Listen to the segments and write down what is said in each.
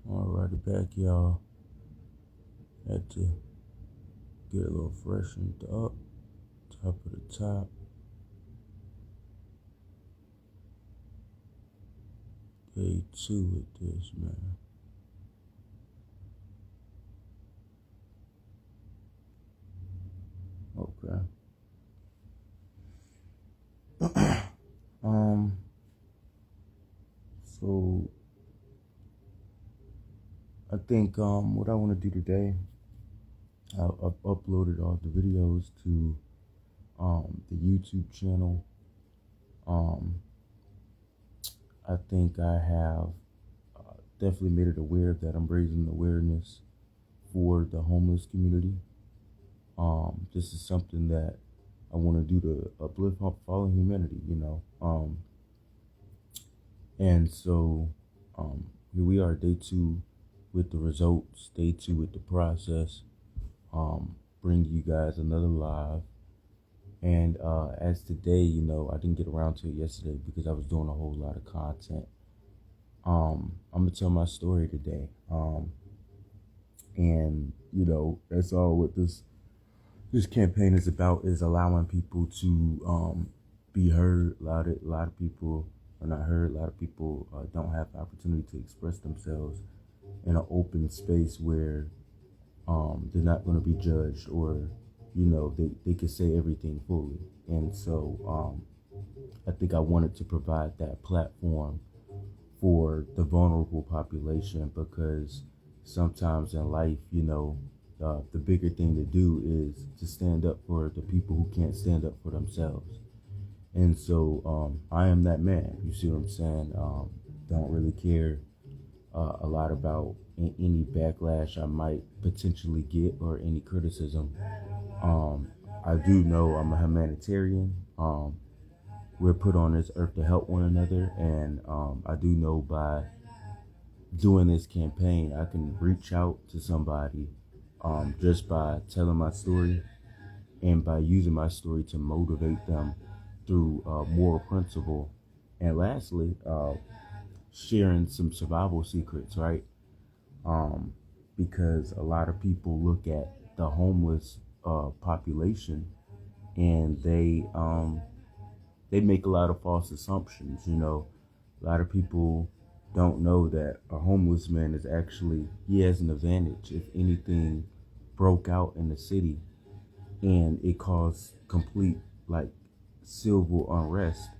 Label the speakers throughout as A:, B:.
A: Alrighty, back, y'all. Had to get a little freshened up. Top of the top. Day 2 with this, man. Okay. um. So I think what I want to do today, I've uploaded all the videos to the YouTube channel. I think I have definitely made it aware that I'm raising awareness for the homeless community. This is something that I want to do to uplift fallen humanity. And so here we are, day 2 with the results, day 2 with the process. Bring you guys another live. And as today, I didn't get around to it yesterday because I was doing a whole lot of content. I'm gonna tell my story today. And that's all what this campaign is about, is allowing people to be heard. A lot of people are not heard. A lot of people don't have the opportunity to express themselves in an open space where they're not going to be judged, or they can say everything fully. And so I think I wanted to provide that platform for the vulnerable population, because sometimes in life, the bigger thing to do is to stand up for the people who can't stand up for themselves. And so I am that man. You see what I'm saying? Don't really care a lot about any backlash I might potentially get, or any criticism. I do know I'm a humanitarian. We're put on this earth to help one another, and I do know by doing this campaign, I can reach out to somebody just by telling my story, and by using my story to motivate them through moral principle. And lastly, sharing some survival secrets, right? Because a lot of people look at the homeless population, and they make a lot of false assumptions. A lot of people don't know that a homeless man he has an advantage if anything broke out in the city and it caused complete, like, civil unrest.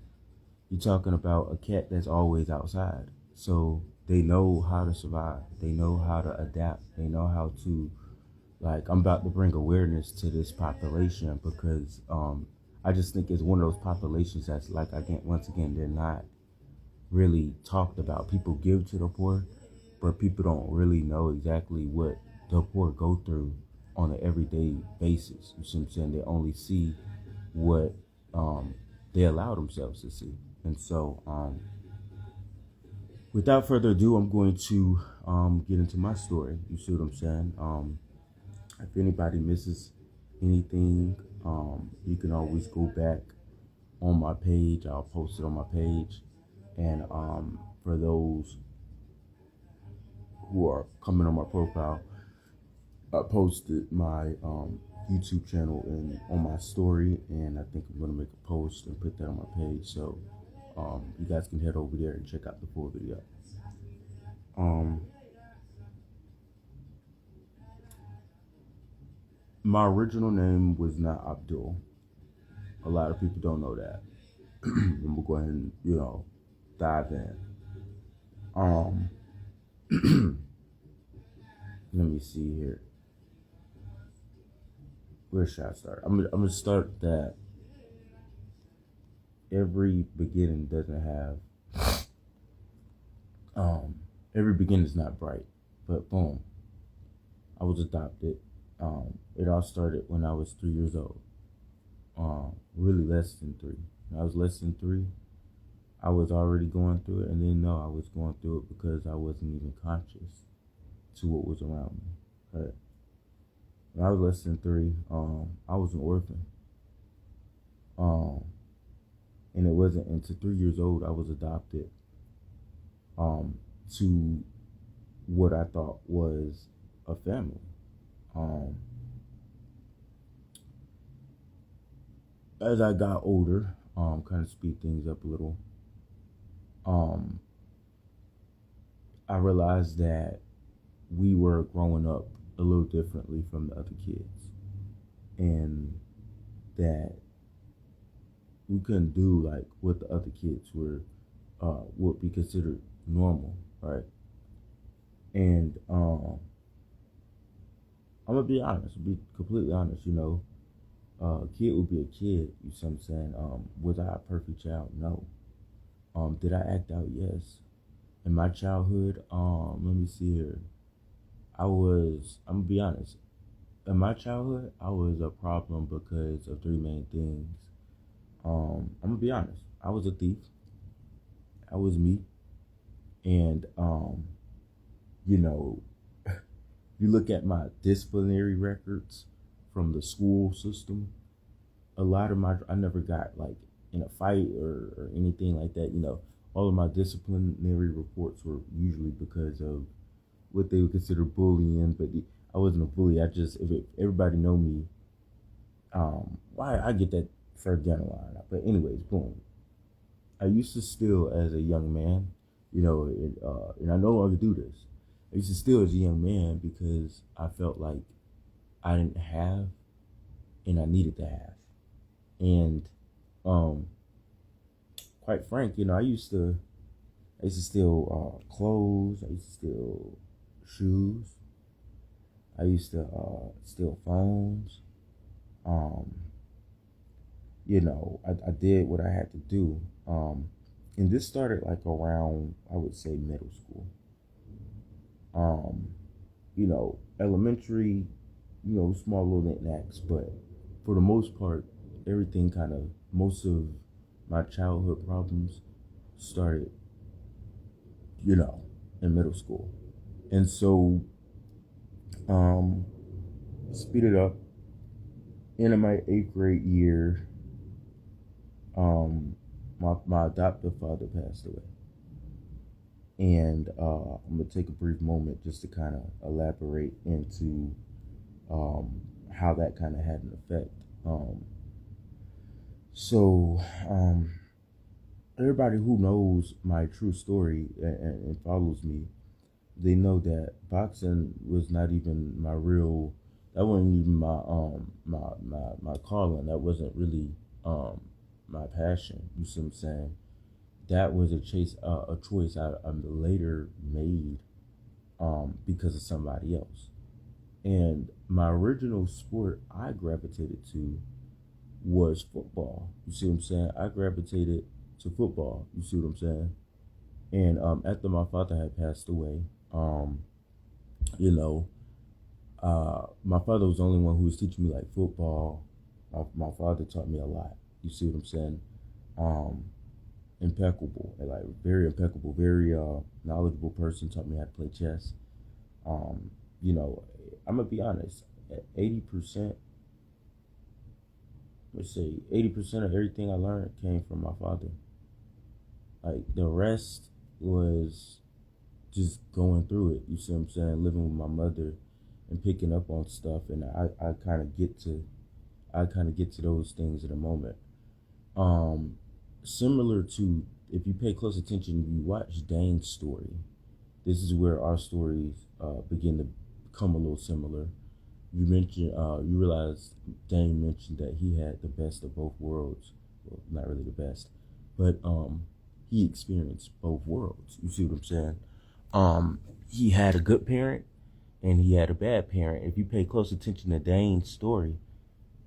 A: You're talking about a cat that's always outside. So they know how to survive. They know how to adapt. They know how to, like, I'm about to bring awareness to this population, because I just think it's one of those populations that's, like, once again, they're not really talked about. People give to the poor, but people don't really know exactly what the poor go through on an everyday basis. You see what I'm saying? They only see what they allow themselves to see. And so without further ado, I'm going to get into my story. You see what I'm saying? If anybody misses anything, you can always go back on my page. I'll post it on my page. And for those who are coming on my profile, I posted my YouTube channel on my story, and I think I'm going to make a post and put that on my page. So you guys can head over there and check out the full video. My original name was not Abdul. A lot of people don't know that. And we'll go ahead and, dive in. Let me see here. Where should I start? I'm gonna start that every beginning doesn't have every beginning is not bright, but boom, I was adopted. It all started when I was 3 years old. Really less than 3. When I was less than 3, I was already going through it, and didn't know I was going through it because I wasn't even conscious to what was around me. Right? When I was less than 3, I was an orphan. And it wasn't until 3 years old I was adopted. um, to what I thought was a family. Um, as I got older, kind of speed things up a little, um, I realized that we were growing up a little differently from the other kids, and that we couldn't do like what the other kids were would be considered normal, right? And I'm gonna be honest, be completely honest. A kid would be a kid. You see what I'm saying? Was I a perfect child? No. Did I act out? Yes. In my childhood, let me see here. I'm gonna be honest. In my childhood, I was a problem because of three main things. I'm gonna be honest. I was a thief. I was me, and you know, you look at my disciplinary records from the school system. A lot of I never got like in a fight or anything like that. All of my disciplinary reports were usually because of what they would consider bullying, but I wasn't a bully. If everybody know me, why I get that further down the line. But anyways, boom. I used to steal as a young man, and I no longer do this. I used to steal as a young man because I felt like I didn't have and I needed to have. And um, quite frank, I used to steal clothes. I used to steal shoes. I used to steal phones. Um, I did what I had to do. And this started like around, I would say, middle school. Elementary, small little knickknacks, but for the most part, most of my childhood problems started, you know, in middle school. And so, um, speed it up. In my eighth grade year, my adoptive father passed away. And I'm going to take a brief moment just to kind of elaborate into how that kind of had an effect. So, everybody who knows my true story and follows me, they know that boxing was not even my real. That wasn't even my calling. That wasn't really my passion. You see what I'm saying? That was a choice I later made because of somebody else. And my original sport I gravitated to was football. You see what I'm saying? I gravitated to football. You see what I'm saying? And after my father had passed away, you know, my father was the only one who was teaching me like football. My father taught me a lot. You see what I'm saying? Um, Impeccable, like very impeccable, very knowledgeable person. Taught me how to play chess. Um, you know, I'm gonna be honest. 80%, let's say 80% of everything I learned came from my father. Like the rest was just going through it. You see what I'm saying? Living with my mother and picking up on stuff, and I kind of get to those things in a moment. Um, Similar to, if you pay close attention, you watch Dane's story. This is where our stories begin to come a little similar. You realize Dane mentioned that he had the best of both worlds. Well, not really the best, but he experienced both worlds. You see what I'm saying? He had a good parent and he had a bad parent. If you pay close attention to Dane's story,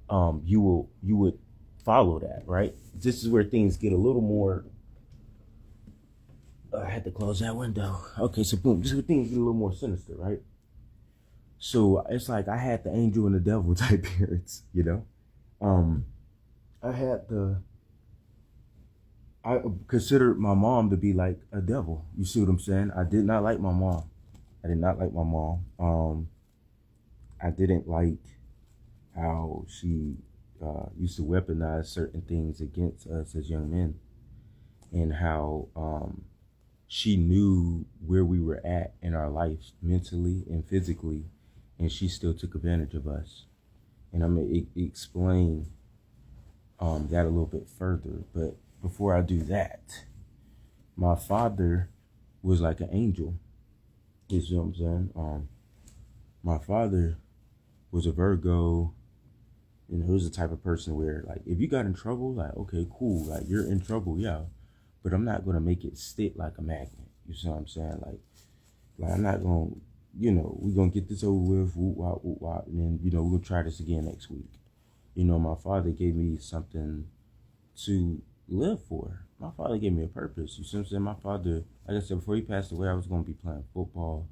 A: you would follow that, right? This is where things get a little more. I had to close that window. Okay, so boom, this is where things get a little more sinister, right? So it's like I had the angel and the devil type parents. Um, I had the I considered my mom to be like a devil. You see what I'm saying? I did not like my mom. I did not like my mom. I didn't like how she used to weaponize certain things against us as young men, and how she knew where we were at in our lives mentally and physically, and she still took advantage of us. And I'm gonna explain that a little bit further. But before I do that, my father was like an angel. You see what I'm saying? My father was a Virgo, and he was the type of person where, like, if you got in trouble, like, okay, cool, like, you're in trouble, yeah, but I'm not gonna make it stick like a magnet. You see what I'm saying? Like I'm not gonna, we're gonna get this over with, whoop wop, and then, we're gonna try this again next week. My father gave me something to live for. My father gave me a purpose. You see what I'm saying? My father, like I said, before he passed away, I was gonna be playing football.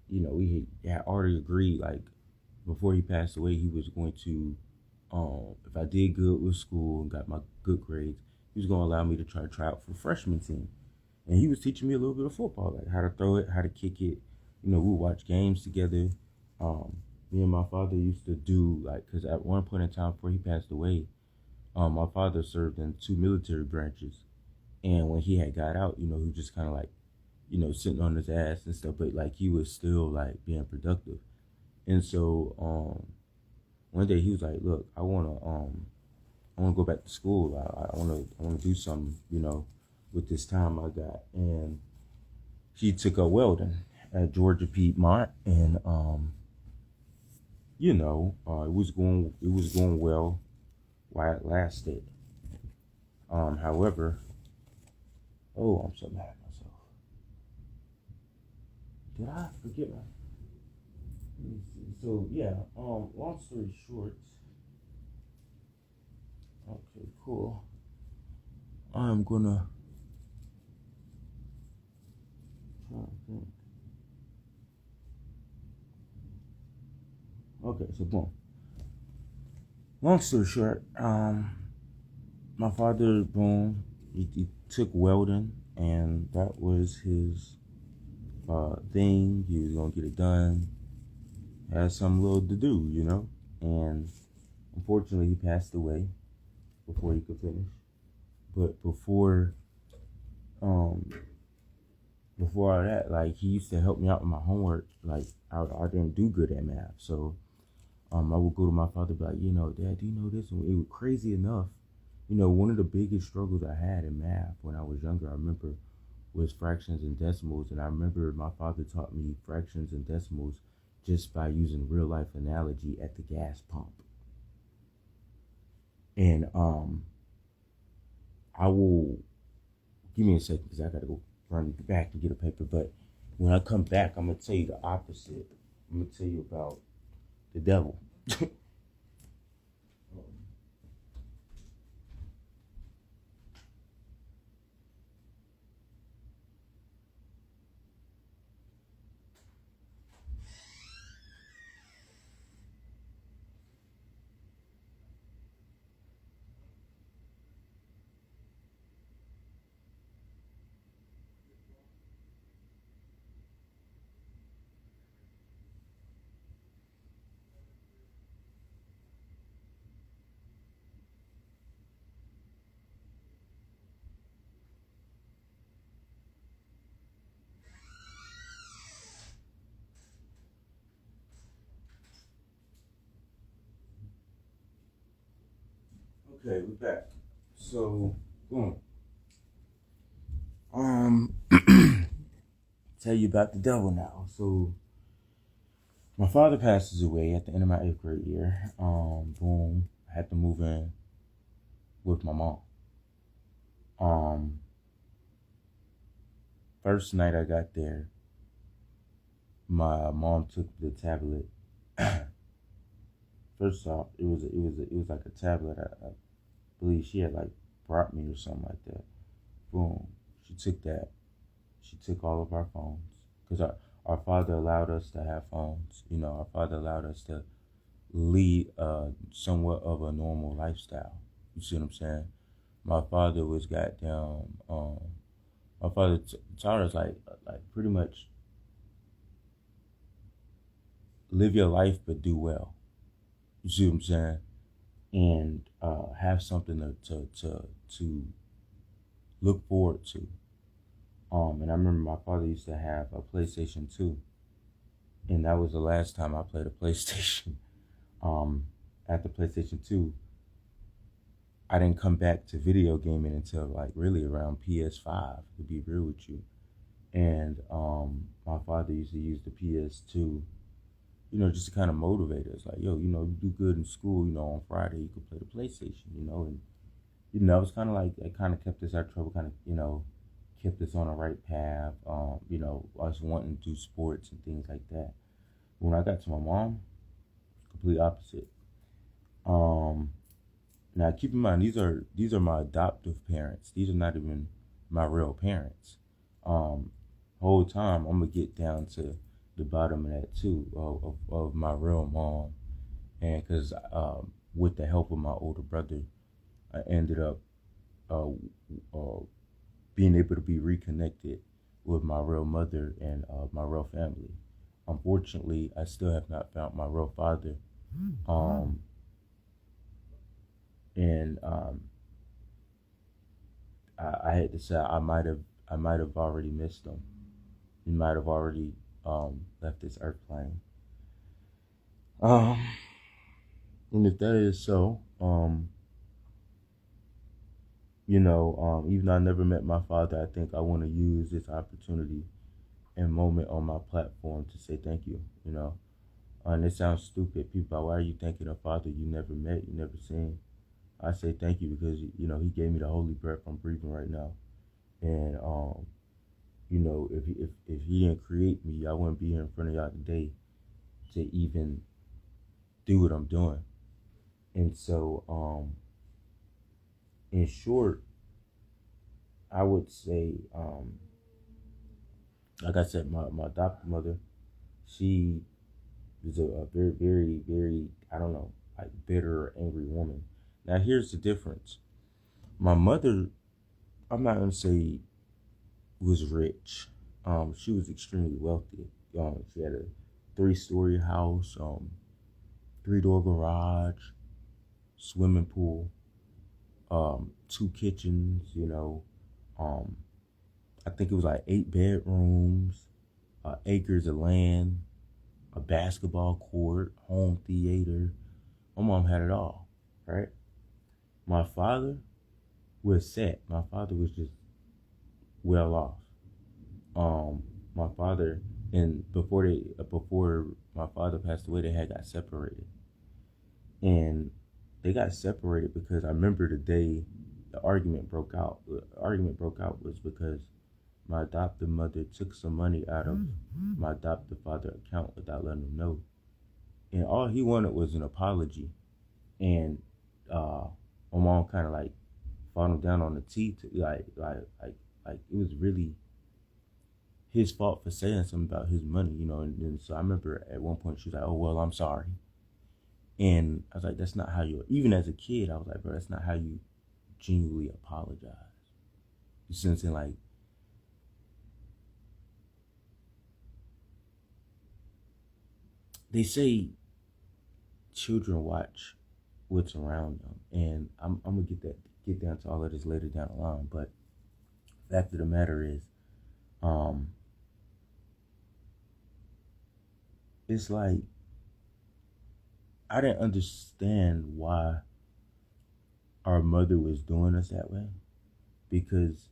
A: We had already agreed, like, before he passed away, he was going to, if I did good with school and got my good grades, he was going to allow me to try out for the freshman team. And he was teaching me a little bit of football, like how to throw it, how to kick it. We would watch games together. Me and my father used to do, like, because at one point in time before he passed away, my father served in two military branches. And when he had got out, he was just kind of like, sitting on his ass and stuff, but like he was still like being productive. And so one day he was like, "Look, I wanna go back to school. I wanna do something, with this time I got." And he took up welding at Georgia Piedmont, and it was going well while it lasted. However, oh, I'm so mad at myself. Did I forget my? Let me see. So yeah, long story short, okay, cool. I'm gonna try to think. Okay, so boom. Long story short, my father, boom, he took welding, and that was his thing. He was gonna get it done. Had some little to do, and unfortunately, he passed away before he could finish. But um, before all that, like, he used to help me out with my homework. Like, I didn't do good at math, so I would go to my father and be like, Dad, do you know this? And it was crazy enough. One of the biggest struggles I had in math when I was younger, I remember, was fractions and decimals. And I remember my father taught me fractions and decimals just by using real life analogy at the gas pump. And I will, give me a second because I got to go run back and get a paper. But when I come back, I'm going to tell you the opposite. I'm going to tell you about the devil. Okay, we're back. So, boom. Um, tell you about the devil now. So, my father passes away at the end of my 8th grade year. Boom. I had to move in with my mom. Um, First night I got there, my mom took the tablet. First off, it was like a tablet. I believe she had like brought me or something like that. Boom. She took that. She took all of our phones because our father allowed us to have phones. Our father allowed us to lead somewhat of a normal lifestyle. You see what I'm saying? My father was goddamn. My father taught us like pretty much live your life but do well. You see what I'm saying? And have something to look forward to. And I remember my father used to have a PlayStation 2, and that was the last time I played a PlayStation. Um, After PlayStation 2, I didn't come back to video gaming until like really around PS5, to be real with you. And my father used to use the PS2, just to kind of motivate us. Like, yo, you do good in school, on Friday you could play the PlayStation, and it was kind of like it kind of kept us out of trouble, kind of kept us on the right path. Us wanting to do sports and things like that. When I got to my mom, complete opposite. Um, Now keep in mind these are my adoptive parents. These are not even my real parents. Um, Whole time I'm gonna get down to the bottom of that too, of my real mom, and because with the help of my older brother, I ended up uh, uh, being able to be reconnected with my real mother and my real family. Unfortunately, I still have not found my real father, um, and I had to say I might have already missed him. He might have already left this earth plane. Um, and if that is so, even though I never met my father, I think I want to use this opportunity and moment on my platform to say thank you. And it sounds stupid. People, why are you thanking a father you never met, you never seen? I say thank you because he gave me the holy breath I'm breathing right now, and if he didn't create me, I wouldn't be here in front of y'all today to even do what I'm doing. And so, in short, I would say, like I said, my adopted mother, she was a very, very, very, I don't know, like bitter or angry woman. Now, here's the difference. My mother, I'm not gonna say was rich. She was extremely wealthy. She had a three-story house, three-door garage, swimming pool, two kitchens. Um, I think it was like 8 bedrooms, acres of land, a basketball court, home theater. My mom had it all, right? My father was set. My father was just well off. My father and before my father passed away, they had got separated, and they got separated because I remember the day the argument broke out. The argument broke out was because my adoptive mother took some money out of my adoptive father account without letting him know, and all he wanted was an apology. And my mom kind of like fought him down on the teeth, like it was really his fault for saying something about his money. And so I remember at one point she was like, "Oh well, I'm sorry," and I was like, "That's not how you." Even as a kid, I was like, "Bro, that's not how you genuinely apologize." You see what I'm saying? Like they say, children watch what's around them, and I'm gonna get down to all of this later down the line. But the fact of the matter is, um, it's like I didn't understand why our mother was doing us that way, because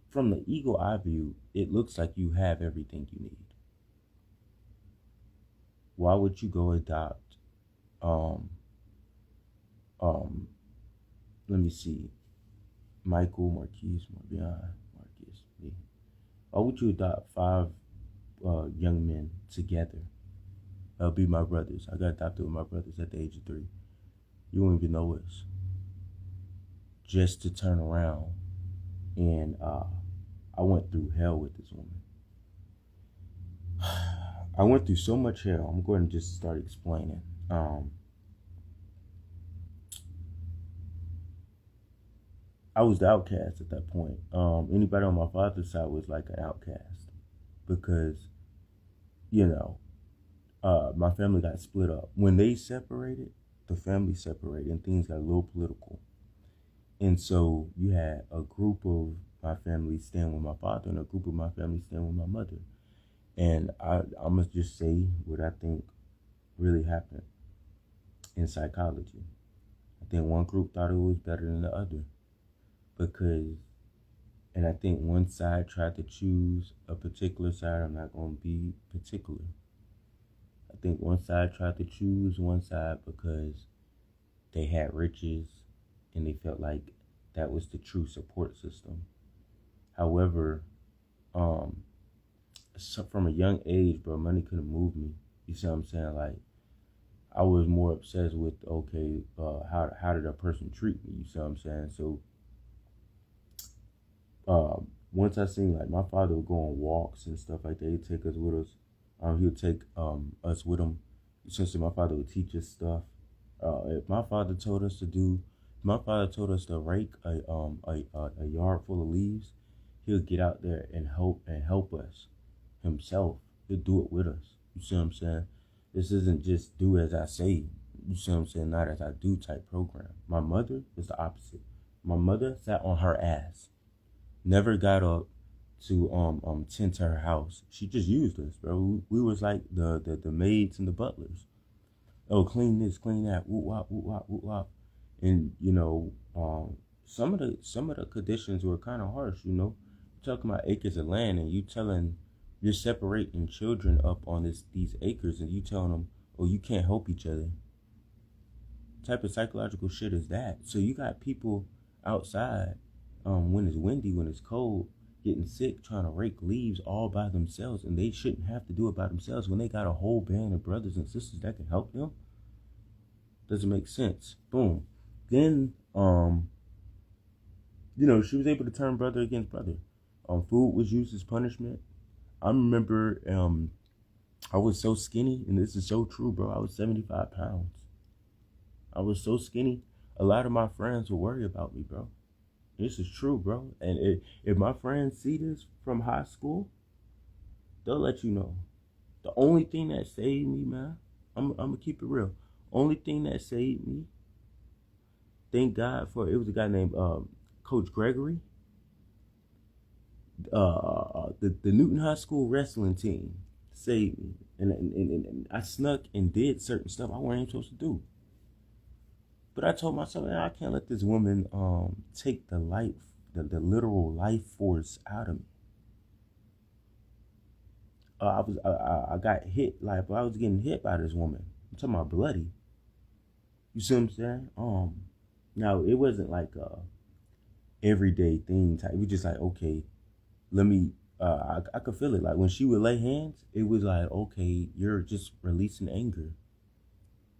A: from the eagle eye view, it looks like you have everything you need. Why would you go adopt? Um, um, Let me see, Michael, Marquise, Marbion, Marcus, me. Why would you adopt five young men together? That'll be my brothers. I got adopted with my brothers at the age of 3. You won't even know us. Just to turn around and I went through hell with this woman. I went through so much hell. I'm going to just start explaining. I was the outcast at that point. Anybody on my father's side was like an outcast because, you know, my family got split up. When they separated, the family separated and things got a little political. And so you had a group of my family stand with my father and a group of my family stand with my mother. And I must just say what I think really happened in psychology. I think one group thought it was better than the other because, and I think one side tried to choose a particular side. I'm not going to be particular. I think one side tried to choose one side because they had riches and they felt like that was the true support system. However, so from a young age, bro, money couldn't move me. You see what I'm saying? Like, I was more obsessed with, okay, how did a person treat me? You see what I'm saying? So, once I seen, like, my father would go on walks and stuff like that. He'd take us with us. He would take us with him. Essentially, my father would teach us stuff. If my father told us to rake a yard full of leaves, he'll get out there and help us himself. He'll do it with us. You see what I'm saying? This isn't just do as I say. You see what I'm saying? Not as I do type program. My mother is the opposite. My mother sat on her ass, never got up to tend to her house. She just used us, bro. We was like the maids and the butlers. Oh, clean this, clean that, whoop wop, whoop wop, whoop wop. And some of the conditions were kind of harsh. You're talking about acres of land, and you're separating children up on these acres, and you telling them, oh, you can't help each other. What type of psychological shit is that? So you got people outside, when it's windy, when it's cold, getting sick, trying to rake leaves all by themselves, and they shouldn't have to do it by themselves when they got a whole band of brothers and sisters that can help them. Doesn't make sense. Boom. Then, she was able to turn brother against brother. Food was used as punishment. I remember, I was so skinny, and this is so true, bro. I was 75 pounds. I was so skinny. A lot of my friends would worry about me, bro. This is true, bro. And if my friends see this from high school, they'll let you know. The only thing that saved me, man, I'm going to keep it real. Only thing that saved me, thank God for, it was a guy named Coach Gregory. The Newton High School wrestling team saved me. And I snuck and did certain stuff I wasn't even supposed to do. But I told myself, I can't let this woman take the literal life force out of me. I got hit, I was getting hit by this woman. I'm talking about bloody. You see what I'm saying? Now it wasn't like a everyday thing type. It was just like, okay, let me. I could feel it. Like when she would lay hands, it was like, okay, you're just releasing anger.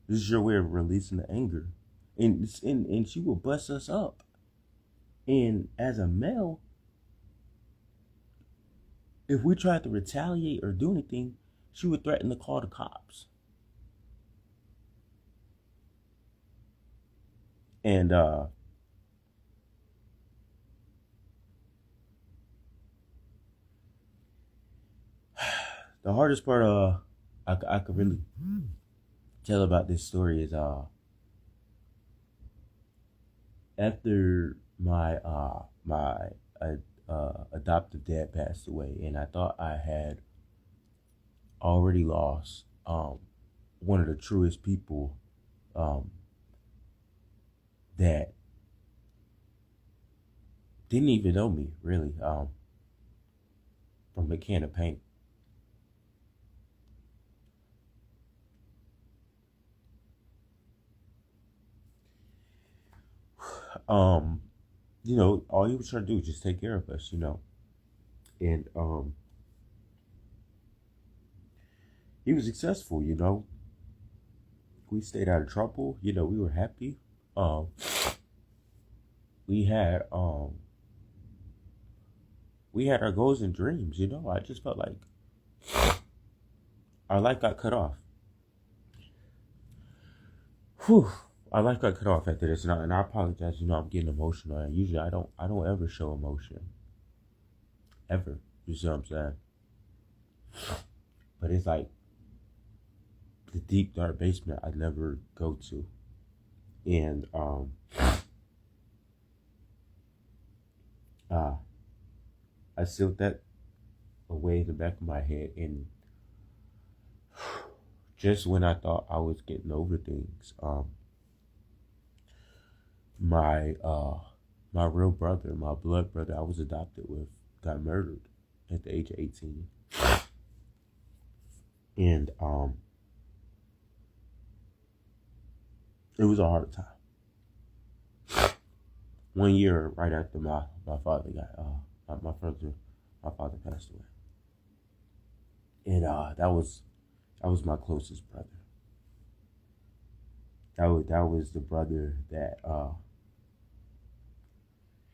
A: This is your way of releasing the anger. And she would bust us up. And as a male, if we tried to retaliate or do anything, she would threaten to call the cops. And the hardest part I could really tell about this story is after my adoptive dad passed away, and I thought I had already lost one of the truest people that didn't even know me, really, from a can of paint. All he was trying to do was just take care of us, and he was successful, we stayed out of trouble, we were happy. We had our goals and dreams, I just felt like our life got cut off. Whew. Our life got cut off after this, and I apologize. I'm getting emotional. And usually, I don't ever show emotion, ever. You see what I'm saying? But it's like the deep dark basement I never go to, and I sealed that away in the back of my head, and just when I thought I was getting over things, my my real brother, my blood brother I was adopted with, got murdered at the age of 18. And it was a hard time. 1 year right after my father got my father passed away. And that was my closest brother. That was the brother that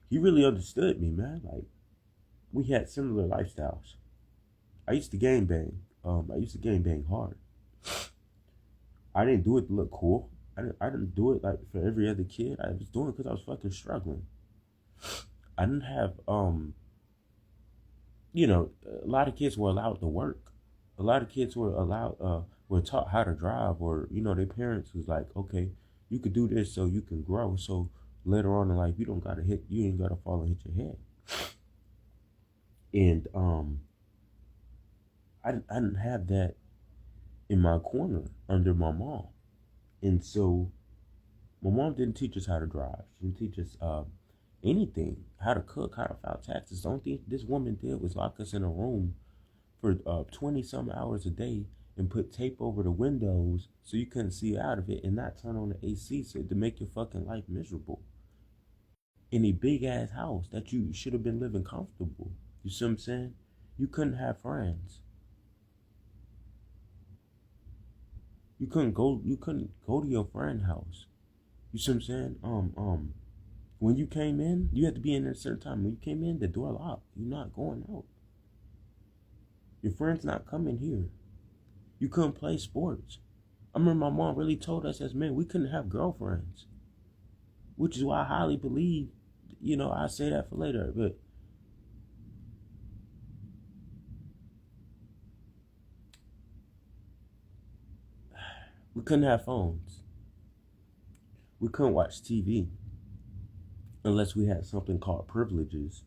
A: he really understood me, man. Like, we had similar lifestyles. I used to gang bang. I used to gang bang hard. I didn't do it to look cool. I didn't do it like for every other kid. I was doing it because I was fucking struggling. I didn't have a lot of kids were allowed to work. A lot of kids were were taught how to drive, or their parents was like, okay, you could do this so you can grow. So later on in life, you ain't gotta fall and hit your head. And I didn't have that in my corner under my mom, and so my mom didn't teach us how to drive. She didn't teach us anything, how to cook, how to file taxes. The only thing this woman did was lock us in a room for 20 some hours a day and put tape over the windows so you couldn't see out of it, and not turn on the AC so to make your fucking life miserable. In a big ass house that you should have been living comfortable. You see what I'm saying? You couldn't have friends. You couldn't go to your friend's house. You see what I'm saying? When you came in, you had to be in at a certain time. When you came in, the door locked. You're not going out. Your friend's not coming here. You couldn't play sports. I remember my mom really told us as men we couldn't have girlfriends, which is why I highly believe, I say that for later, but we couldn't have phones. We couldn't watch TV unless we had something called privileges,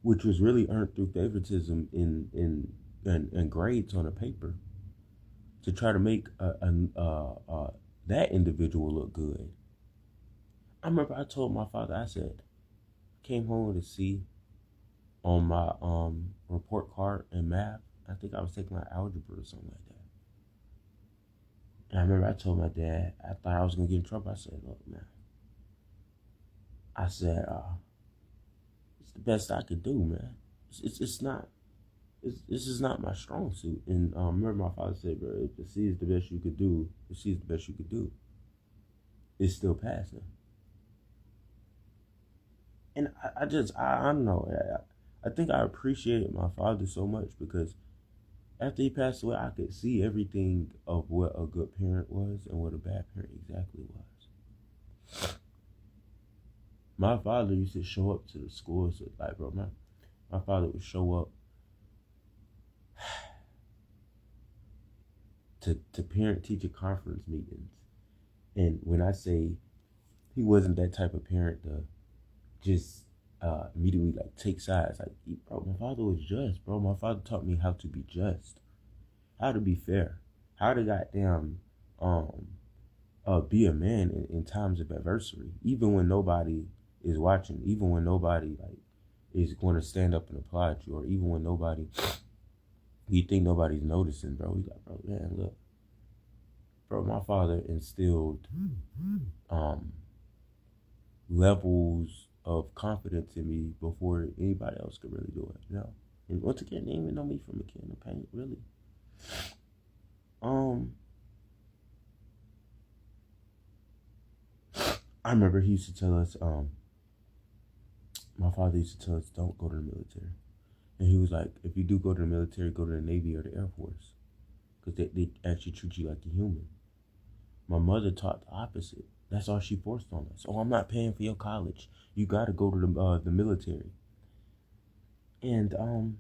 A: which was really earned through favoritism in grades on a paper to try to make that individual look good. I remember I told my father, I said, came home with a C on my report card in math. I think I was taking like algebra or something like that. And I remember I told my dad, I thought I was gonna get in trouble. I said, look, man. I said, it's the best I could do, man. It's not. This is not my strong suit. And remember my father said, bro, if the C is the best you could do, the C is the best you could do. It's still passing. And I don't know. I think I appreciated my father so much because after he passed away, I could see everything of what a good parent was and what a bad parent exactly was. My father used to show up to the schools, like, bro, my father would show up to parent-teacher conference meetings. And when I say he wasn't that type of parent to just immediately like take sides, like, bro, my father was just, bro. My father taught me how to be just, how to be fair, how to goddamn be a man in times of adversity, even when nobody is watching, even when nobody like is going to stand up and applaud you, or even when you think nobody's noticing, bro. He's like, bro, man, look, bro, my father instilled levels of confidence in me before anybody else could really do it, And once again, they didn't even know me from a can of paint, really. I remember he used to tell us, my father used to tell us, don't go to the military. And he was like, if you do go to the military, go to the Navy or the Air Force. Because they actually treat you like a human. My mother taught the opposite. That's all she forced on us. Oh, I'm not paying for your college. You got to go to the military. And I'm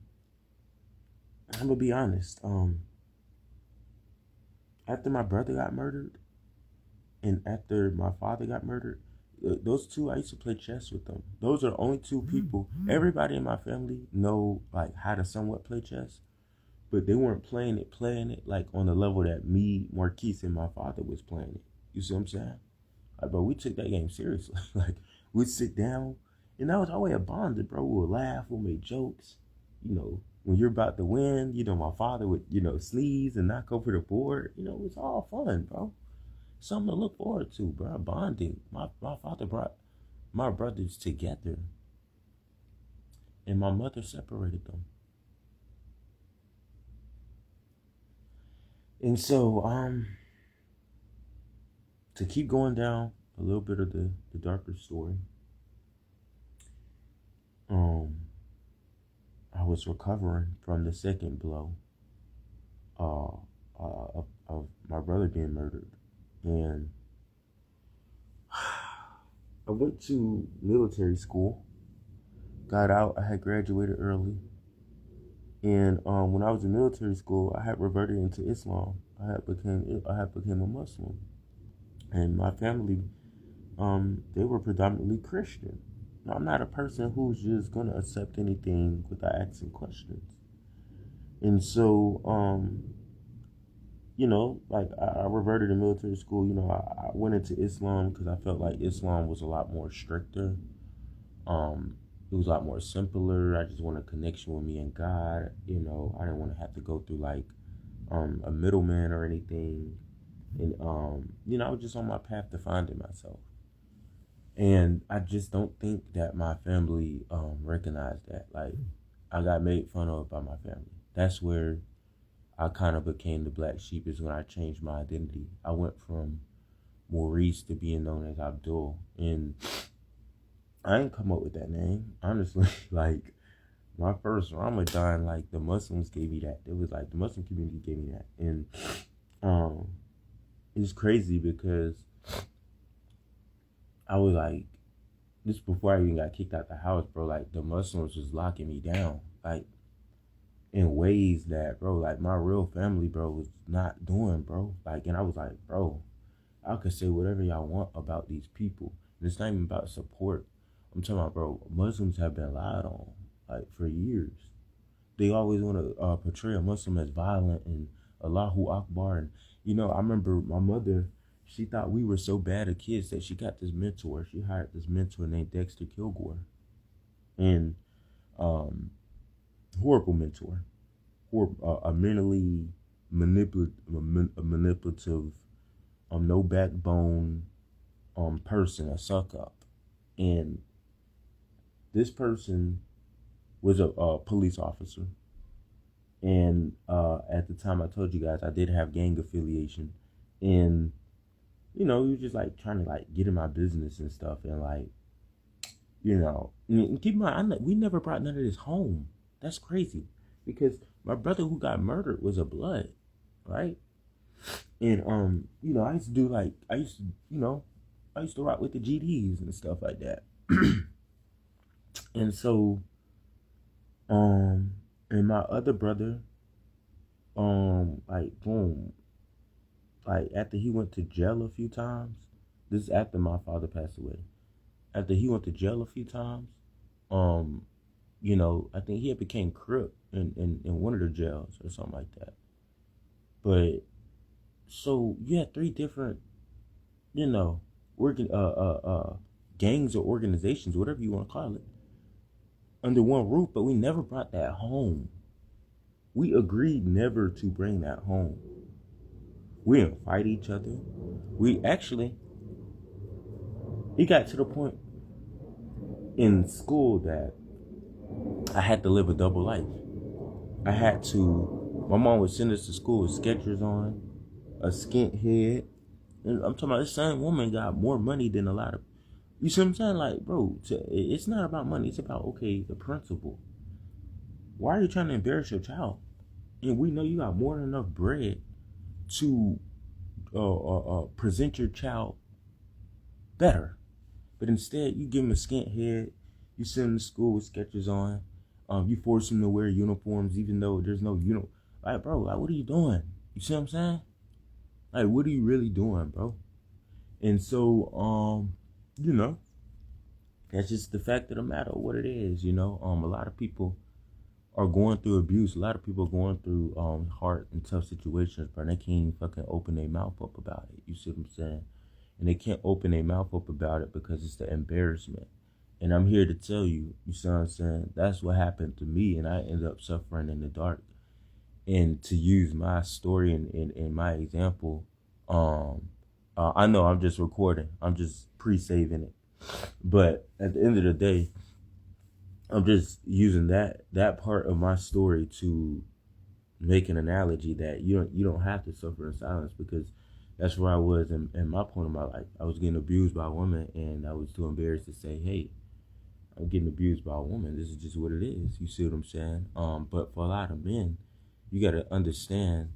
A: gonna be honest. After my brother got murdered, and after my father got murdered, those two, I used to play chess with them. Those are the only two people. Everybody in my family know like how to somewhat play chess, but they weren't playing it like on the level that me, Marquise, and my father was playing it. You see what I'm saying? Like, bro, we took that game seriously. Like, we'd sit down, and that was our way of bonding, bro. We would laugh, we'd make jokes. You know, when you're about to win, you know, my father would, you know, sneeze and knock over the board. You know, it was all fun, bro. Something to look forward to, bro. Bonding. My father brought my brothers together, and my mother separated them. And so, to keep going down a little bit of the darker story, um, I was recovering from the second blow of my brother being murdered. And I went to military school, got out, I had graduated early. And when I was in military school, I had reverted into Islam. I had became a Muslim. And my family, they were predominantly Christian. Now, I'm not a person who's just gonna accept anything without asking questions. And so, you know, like I reverted to military school. You know, I went into Islam because I felt like Islam was a lot more stricter. It was a lot more simpler. I just wanted a connection with me and God. You know, I didn't want to have to go through like a middleman or anything. And you know, I was just on my path to finding myself. And I just don't think that my family recognized that. Like, I got made fun of by my family. That's where I kind of became the black sheep, is when I changed my identity. I went from Maurice to being known as Abdul. And I didn't come up with that name, honestly. Like, my first Ramadan, like, the Muslims gave me that. It was like the Muslim community gave me that. And it's crazy because I was like, this before I even got kicked out the house, bro, like, the Muslims was locking me down, like, in ways that, bro, like, my real family, bro, was not doing, bro. Like, and I was like, bro, I could say whatever y'all want about these people. And it's not even about support. I'm talking about, bro, Muslims have been lied on, like, for years. They always want to portray a Muslim as violent and Allahu Akbar. And, you know, I remember my mother, she thought we were so bad at kids that she got this mentor. She hired this mentor named Dexter Kilgore. And horrible mentor. A mentally manipulative, no backbone person, a suck up. And this person was a police officer. And at the time I told you guys, I did have gang affiliation. And, you know, he was just like trying to like get in my business and stuff. And like, you know, and keep in mind, we never brought none of this home. That's crazy. Because my brother who got murdered was a blood, right? And you know, I used to rock with the GDs and stuff like that. And so, and my other brother, like, boom, like, after he went to jail a few times, this is after my father passed away. After he went to jail a few times, you know, I think he had became crook in one of the jails or something like that. But so you had three different, you know, gangs or organizations, whatever you want to call it, under one roof, but we never brought that home. We agreed never to bring that home. We didn't fight each other. We actually, it got to the point in school that I had to live a double life. I had to, my mom would send us to school with Skechers on, a skint head. And I'm talking about this same woman got more money than a lot of, you see what I'm saying? Like, bro, it's not about money. It's about, okay, the principle. Why are you trying to embarrass your child? And we know you got more than enough bread to present your child better. But instead, you give him a skint head. You send him to school with Skechers on. You force him to wear uniforms even though there's no uniform. Like, bro, like, what are you doing? You see what I'm saying? Like, what are you really doing, bro? And so, you know, that's just the fact of the matter, what it is, you know. A lot of people are going through abuse. A lot of people are going through hard and tough situations, but they can't even fucking open their mouth up about it. You see what I'm saying? And they can't open their mouth up about it because it's the embarrassment. And I'm here to tell you, you see what I'm saying? That's what happened to me, and I ended up suffering in the dark. And to use my story and my example, I know I'm just recording. I'm just pre-saving it. But at the end of the day, I'm just using that part of my story to make an analogy that you don't have to suffer in silence, because that's where I was in my point of my life. I was getting abused by a woman, and I was too embarrassed to say, hey, I'm getting abused by a woman. This is just what it is. You see what I'm saying? But for a lot of men, you got to understand,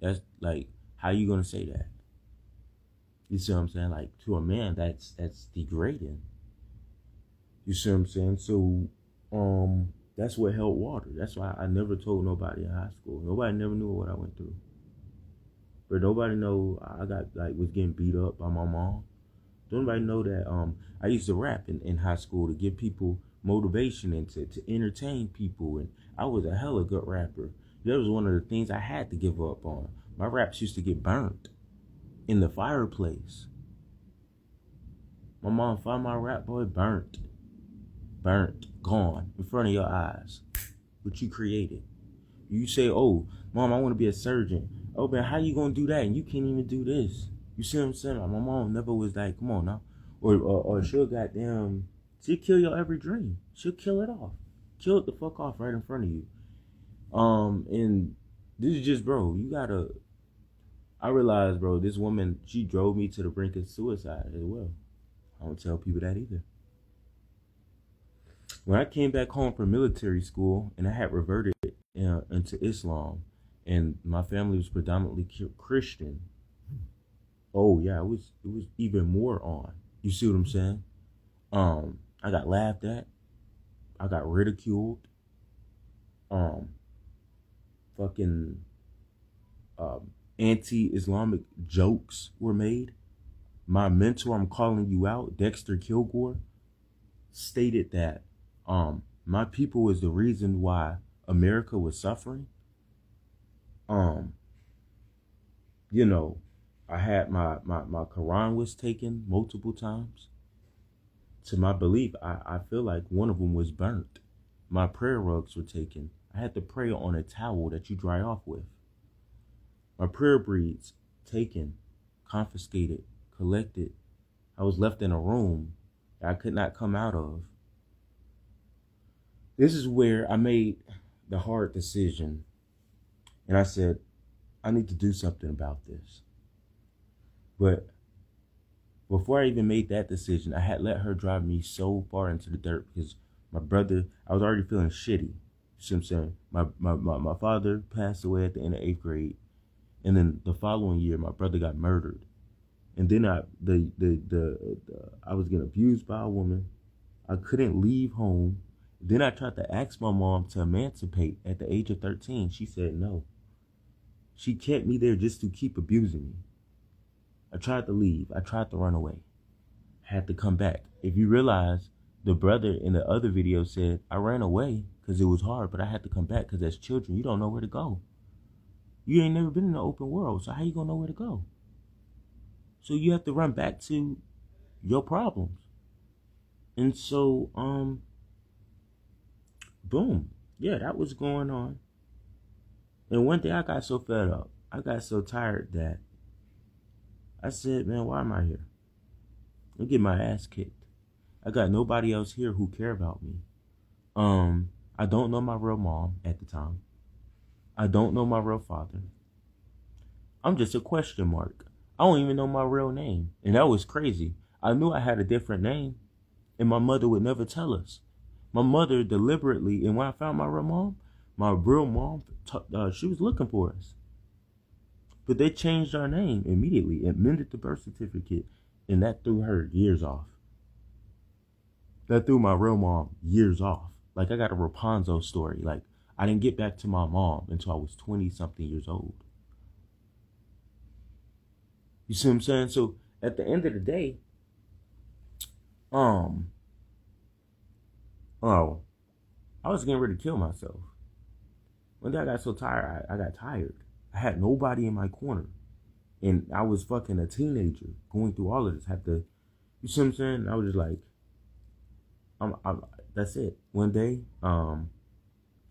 A: that's like, how you going to say that? You see what I'm saying? Like, to a man, that's degrading. You see what I'm saying? So, that's what held water. That's why I never told nobody in high school. Nobody never knew what I went through. But nobody know I was getting beat up by my mom. Don't nobody know that I used to rap in high school to give people motivation and to entertain people. And I was a hella good rapper. That was one of the things I had to give up on. My raps used to get burnt in the fireplace. My mom found my rap, boy, burnt, gone in front of your eyes. What you created. You say, oh, mom, I want to be a surgeon. Oh, man, how you going to do that? And you can't even do this. You see what I'm saying? Like, my mom never was like, come on now. Or she'll she'll kill your every dream. She'll kill it off. Kill it the fuck off right in front of you. And this is just, bro, I realized, bro, this woman, she drove me to the brink of suicide as well. I don't tell people that either. When I came back home from military school and I had reverted into Islam, and my family was predominantly Christian, oh yeah, it was even more on. You see what I'm saying? I got laughed at. I got ridiculed. Fucking anti-Islamic jokes were made. My mentor, I'm calling you out, Dexter Kilgore, stated that my people is the reason why America was suffering. I had my Quran was taken multiple times. To my belief, I feel like one of them was burnt. My prayer rugs were taken. I had to pray on a towel that you dry off with. My prayer beads taken, confiscated, collected. I was left in a room that I could not come out of. This is where I made the hard decision. And I said, I need to do something about this. But before I even made that decision, I had let her drive me so far into the dirt because my brother, I was already feeling shitty. You see what I'm saying? My father passed away at the end of 8th grade. And then the following year, my brother got murdered. And then I was getting abused by a woman. I couldn't leave home. Then I tried to ask my mom to emancipate at the age of 13. She said no. She kept me there just to keep abusing me. I tried to leave. I tried to run away. I had to come back. If you realize, the brother in the other video said, I ran away because it was hard, but I had to come back because as children, you don't know where to go. You ain't never been in the open world, so how you going to know where to go? So you have to run back to your problems. And so, boom. Yeah, that was going on. And one day I got so fed up. I got so tired that I said, man, why am I here? I'm getting my ass kicked. I got nobody else here who care about me. I don't know my real mom at the time. I don't know my real father. I'm just a question mark. I don't even know my real name. And that was crazy. I knew I had a different name, and my mother would never tell us. My mother deliberately, and when I found my real mom, she was looking for us. But they changed our name immediately, amended the birth certificate, and that threw her years off. That threw my real mom years off. Like, I got a Rapunzel story. Like, I didn't get back to my mom until I was 20-something years old. You see what I'm saying? So at the end of the day, oh, I was getting ready to kill myself. One day I got so tired, I got tired. I had nobody in my corner. And I was fucking a teenager going through all of this. Had to, you see what I'm saying? I was just like, that's it. One day, I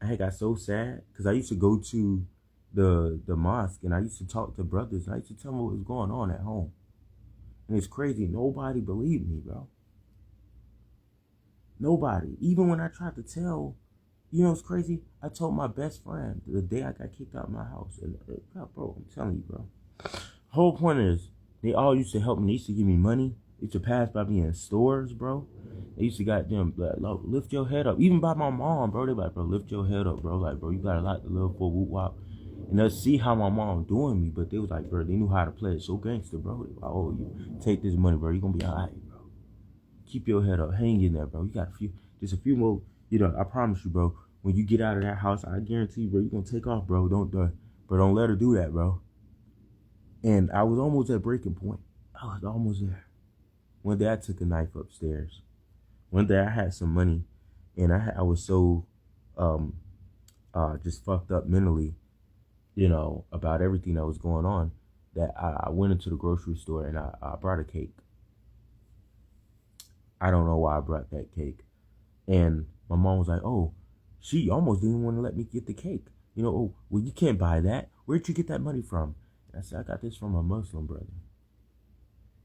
A: had got so sad because I used to go to the mosque and I used to talk to brothers and I used to tell them what was going on at home. And it's crazy. Nobody believed me, bro. Nobody. Even when I tried to tell, you know, it's crazy. I told my best friend the day I got kicked out of my house. And, God, bro, I'm telling you, bro. Whole point is, they all used to help me. They used to give me money. They used to pass by me in stores, bro. They used to goddamn like, lift your head up. Even by my mom, bro. They like, bro, lift your head up, bro. Like, bro, you got a lot to live for, whoop wop. And they'll see how my mom doing me, but they was like, bro, they knew how to play it so gangster, bro. They like, oh, you take this money, bro. You gonna be all right, bro. Keep your head up. Hang in there, bro. You got just a few more, you know, I promise you, bro. When you get out of that house, I guarantee you, bro, you're gonna take off, bro. Don't let her do that, bro. And I was almost at breaking point. I was almost there. One day I took a knife upstairs. One day I had some money, and I was so just fucked up mentally, you know, about everything that was going on, that I went into the grocery store and I brought a cake. I don't know why I brought that cake. And my mom was like, oh, she almost didn't want to let me get the cake. You know, oh, well, you can't buy that. Where'd you get that money from? And I said, I got this from a Muslim brother.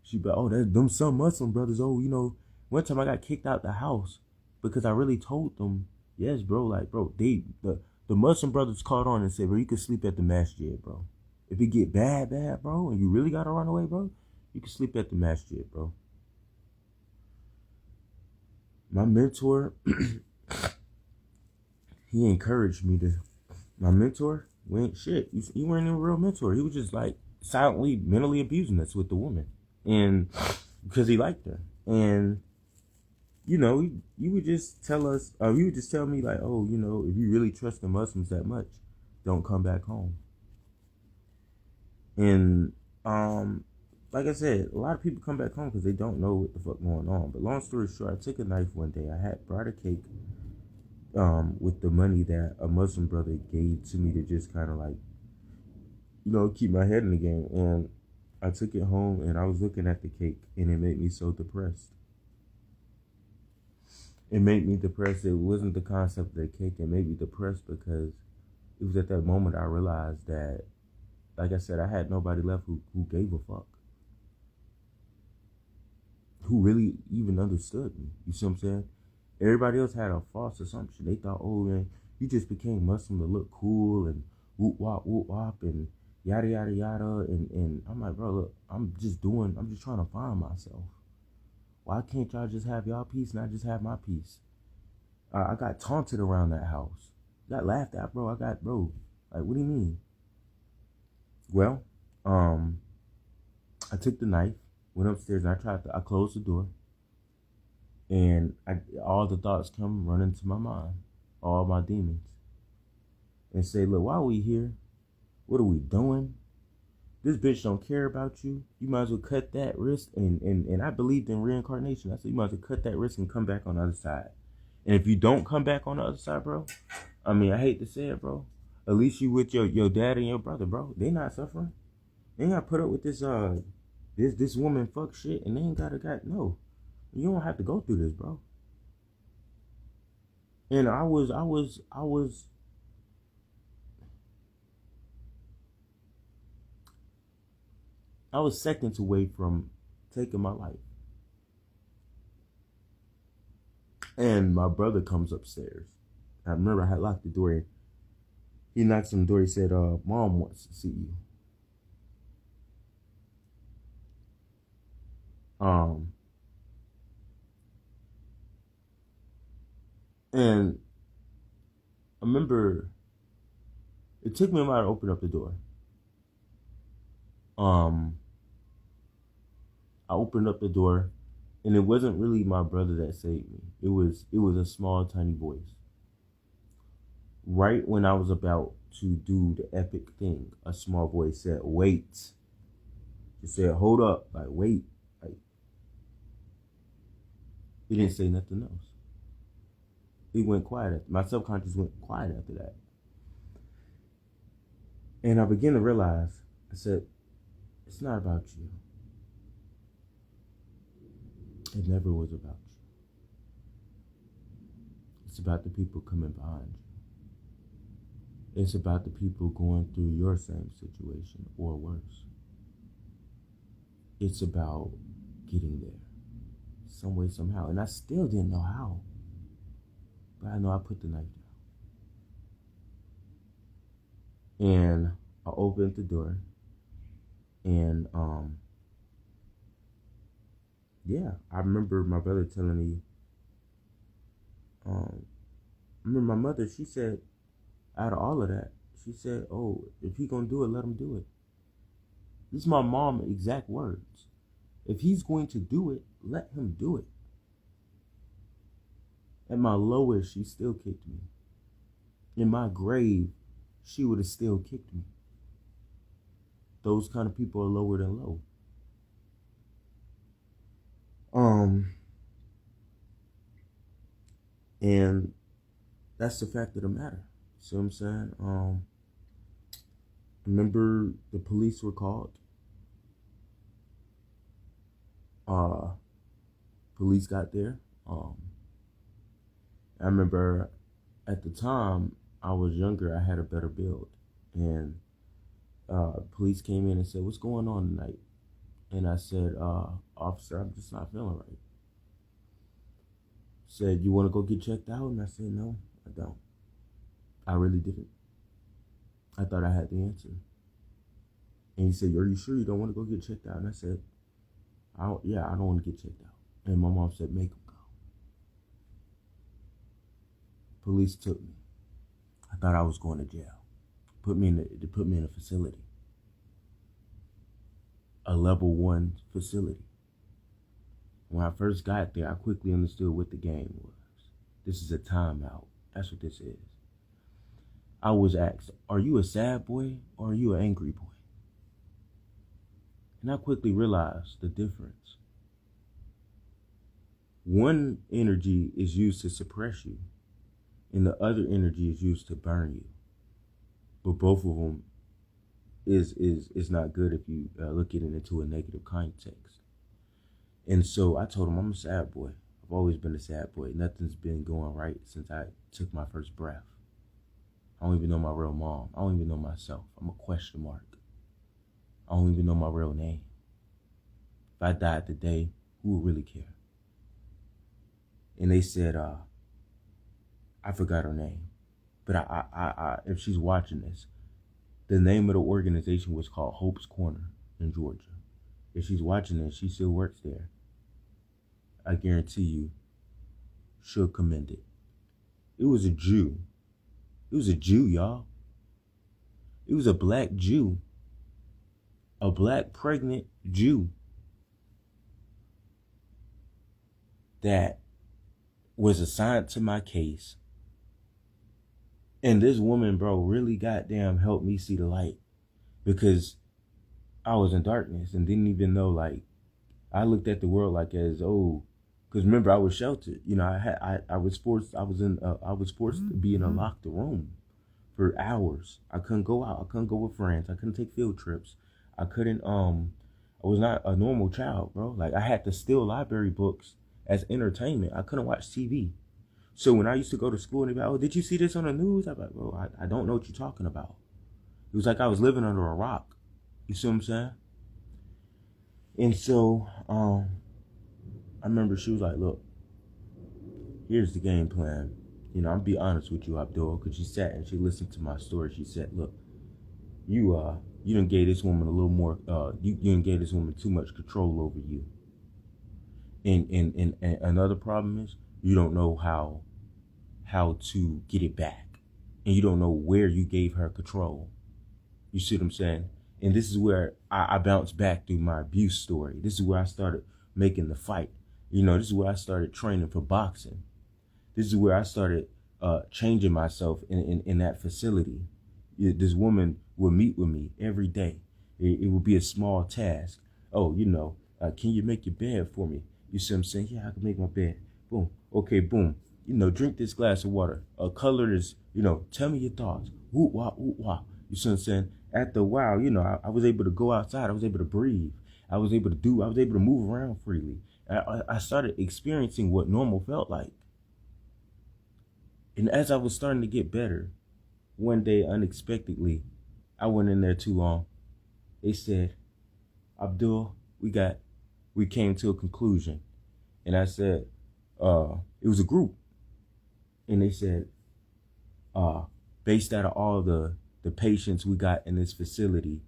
A: She be like, oh, that's them some Muslim brothers. Oh, you know, one time I got kicked out the house because I really told them, yes, bro, like, bro, the Muslim brothers caught on and said, bro, you can sleep at the masjid, bro. If it get bad, bro, and you really got to run away, bro, you can sleep at the masjid, bro. My mentor, he encouraged me to, my mentor, we ain't shit. He weren't even a real mentor. He was just like silently, mentally abusing us with the woman. And because he liked her. And, you know, he would just tell us, he would just tell me like, oh, you know, if you really trust the Muslims that much, don't come back home. And, like I said, a lot of people come back home because they don't know what the fuck going on. But long story short, I took a knife one day. I had brought a cake with the money that a Muslim brother gave to me to just kind of like, you know, keep my head in the game. And I took it home and I was looking at the cake and it made me so depressed. It made me depressed. It wasn't the concept of the cake. It made me depressed because it was at that moment I realized that, like I said, I had nobody left who gave a fuck. Who really even understood me. You see what I'm saying? Everybody else had a false assumption. They thought, oh, man, you just became Muslim to look cool and whoop wop and yada yada yada. And I'm like, bro, look, I'm just trying to find myself. Why can't y'all just have y'all peace and I just have my peace? I got taunted around that house. Got laughed at, bro. Like, what do you mean? Well, I took the knife, went upstairs, and I closed the door. And all the thoughts come running to my mind, all my demons. And say, look, why are we here? What are we doing? This bitch don't care about you. You might as well cut that wrist. And I believed in reincarnation. I said, you might as well cut that wrist and come back on the other side. And if you don't come back on the other side, bro, I mean, I hate to say it, bro, at least you with your dad and your brother, bro. They not suffering. They ain't got to put up with this woman fuck shit. And they ain't no. You don't have to go through this, bro. And I was seconds away from taking my life. And my brother comes upstairs. I remember I had locked the door. He knocks on the door. He said, Mom wants to see you. And I remember it took me a while to open up the door. I opened up the door, and it wasn't really my brother that saved me. It was a small, tiny voice. Right when I was about to do the epic thing, a small voice said, "Wait." It said, "Hold up, like wait." He didn't say nothing else. He went quiet. My subconscious went quiet after that. And I began to realize, I said, it's not about you. It never was about you. It's about the people coming behind you. It's about the people going through your same situation or worse. It's about getting there some way, somehow. And I still didn't know how. But I know I put the knife down. And I opened the door. And yeah, I remember my brother telling me, I remember my mother, she said, out of all of that, she said, oh, if he gonna do it, let him do it. This is my mom's exact words. If he's going to do it, let him do it. At my lowest, she still kicked me. In my grave, she would have still kicked me. Those kind of people are lower than low. And that's the fact of the matter. See what I'm saying? Remember the police were called. Police got there. I remember at the time I was younger, I had a better build. And police came in and said, what's going on tonight? And I said, officer, I'm just not feeling right. Said, you want to go get checked out? And I said, no, I don't. I really didn't. I thought I had the answer. And he said, are you sure you don't want to go get checked out? And I said, I don't want to get checked out. And my mom said, make him go. Police took me. I thought I was going to jail. They put me in a facility. A level 1 facility. When I first got there, I quickly understood what the game was. This is a timeout. That's what this is. I was asked, are you a sad boy or are you an angry boy? And I quickly realized the difference. One energy is used to suppress you, and the other energy is used to burn you. But both of them is not good if you look at it into a negative context. And so I told him, I'm a sad boy. I've always been a sad boy. Nothing's been going right since I took my first breath. I don't even know my real mom. I don't even know myself. I'm a question mark. I don't even know my real name. If I died today, who would really care? And they said, I forgot her name. But I if she's watching this, the name of the organization was called Hope's Corner in Georgia. If she's watching this, she still works there. I guarantee you, she'll commend it. It was a Jew. It was a Jew, y'all. It was a black Jew. A black pregnant Jew that was assigned to my case. And this woman, bro, really goddamn helped me see the light, because I was in darkness and didn't even know, like, I looked at the world like as, oh, because remember, I was sheltered. You know, I was forced to be in a locked room for hours. I couldn't go out. I couldn't go with friends. I couldn't take field trips. I was not a normal child, bro. Like, I had to steal library books as entertainment. I couldn't watch TV. So when I used to go to school and they'd be like, oh, did you see this on the news? I'd be like, bro, I don't know what you're talking about. It was like I was living under a rock. You see what I'm saying? And so, I remember she was like, look, here's the game plan. You know, I'm be honest with you, Abdul, because she sat and she listened to my story. She said, look, you done gave this woman a little more, you done gave this woman too much control over you. And another problem is you don't know how to get it back. And you don't know where you gave her control. You see what I'm saying? And this is where I bounced back through my abuse story. This is where I started making the fight. You know, this is where I started training for boxing. This is where I started changing myself in that facility. This woman would meet with me every day. It would be a small task. Oh, you know, can you make your bed for me? You see what I'm saying? Yeah, I can make my bed. Boom. Okay, boom. Drink this glass of water. Color this, tell me your thoughts. Woo, wah, woo, wah. You see what I'm saying? After a while, I was able to go outside. I was able to breathe. I was able to move around freely. I started experiencing what normal felt like. And as I was starting to get better, one day, unexpectedly, I went in there too long. They said, Abdul, we came to a conclusion. And I said, it was a group. And they said, based out of all the patients we got in this facility,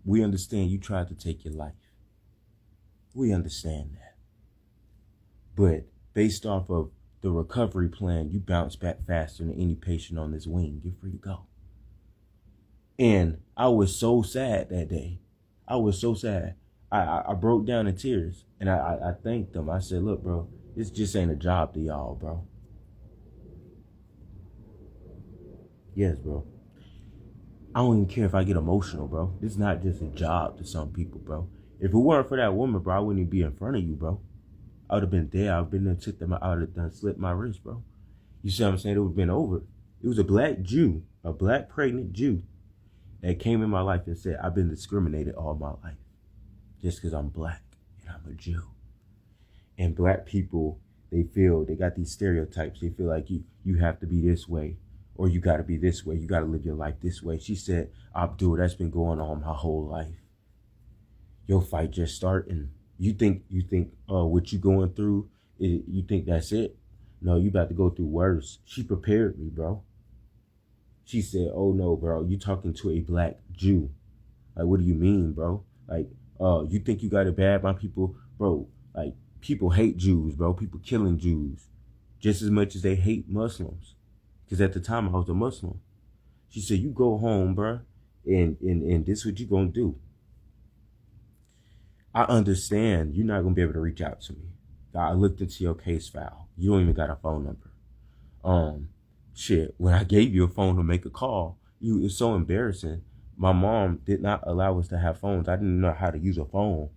A: we understand you tried to take your life. We understand that. But based off of the recovery plan, you bounce back faster than any patient on this wing. You're free to go. And I was so sad that day. I was so sad. I broke down in tears, and I thanked them. I said, look, bro, this just ain't a job to y'all, bro. Yes, bro. I don't even care if I get emotional, bro. This is not just a job to some people, bro. If it weren't for that woman, bro, I wouldn't even be in front of you, bro. I would have been there. I would have been there, took them out, I would have done slit my wrist, bro. You see what I'm saying? It would have been over. It was a black Jew, a black pregnant Jew that came in my life and said, I've been discriminated all my life just because I'm black and I'm a Jew. And black people, they got these stereotypes. They feel like you have to be this way, or you got to be this way. You got to live your life this way. She said, Abdul, that's been going on my whole life. Your fight just starting. You think what you going through, you think that's it? No, you about to go through worse. She prepared me, bro. She said, oh no, bro, you talking to a black Jew. Like, what do you mean, bro? Like, you think you got it bad, my people? Bro, like, people hate Jews, bro. People killing Jews just as much as they hate Muslims. Because at the time, I was a Muslim. She said, you go home, bro, and this is what you going to do. I understand you're not going to be able to reach out to me. I looked into your case file. You don't even got a phone number. Shit, when I gave you a phone to make a call, it's so embarrassing. My mom did not allow us to have phones. I didn't know how to use a phone.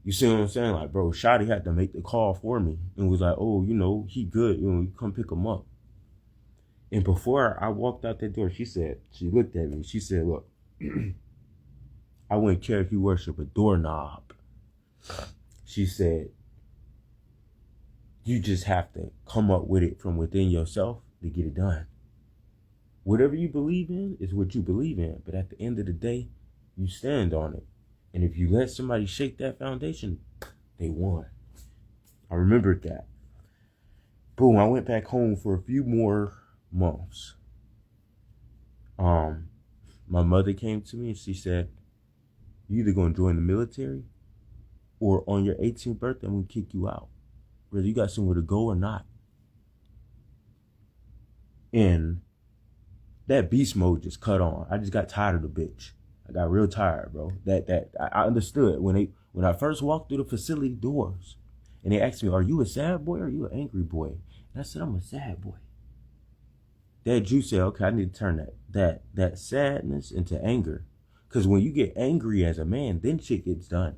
A: You see what I'm saying? Like, bro, Shotty had to make the call for me and was like, oh, he good. You come pick him up. And before I walked out that door, she looked at me. She said, look, I wouldn't care if you worship a doorknob. She said, you just have to come up with it from within yourself to get it done. Whatever you believe in is what you believe in. But at the end of the day, you stand on it. And if you let somebody shake that foundation, they won. I remembered that. Boom, I went back home for a few more months. My mother came to me and she said, you either going to join the military or on your 18th birthday, I'm going to kick you out. Whether you got somewhere to go or not. And that beast mode just cut on. I just got tired of the bitch. I got real tired, bro. I understood when I first walked through the facility doors and they asked me, are you a sad boy or are you an angry boy? And I said, I'm a sad boy. That Jew said, okay, I need to turn that sadness into anger. Because when you get angry as a man, then shit gets done.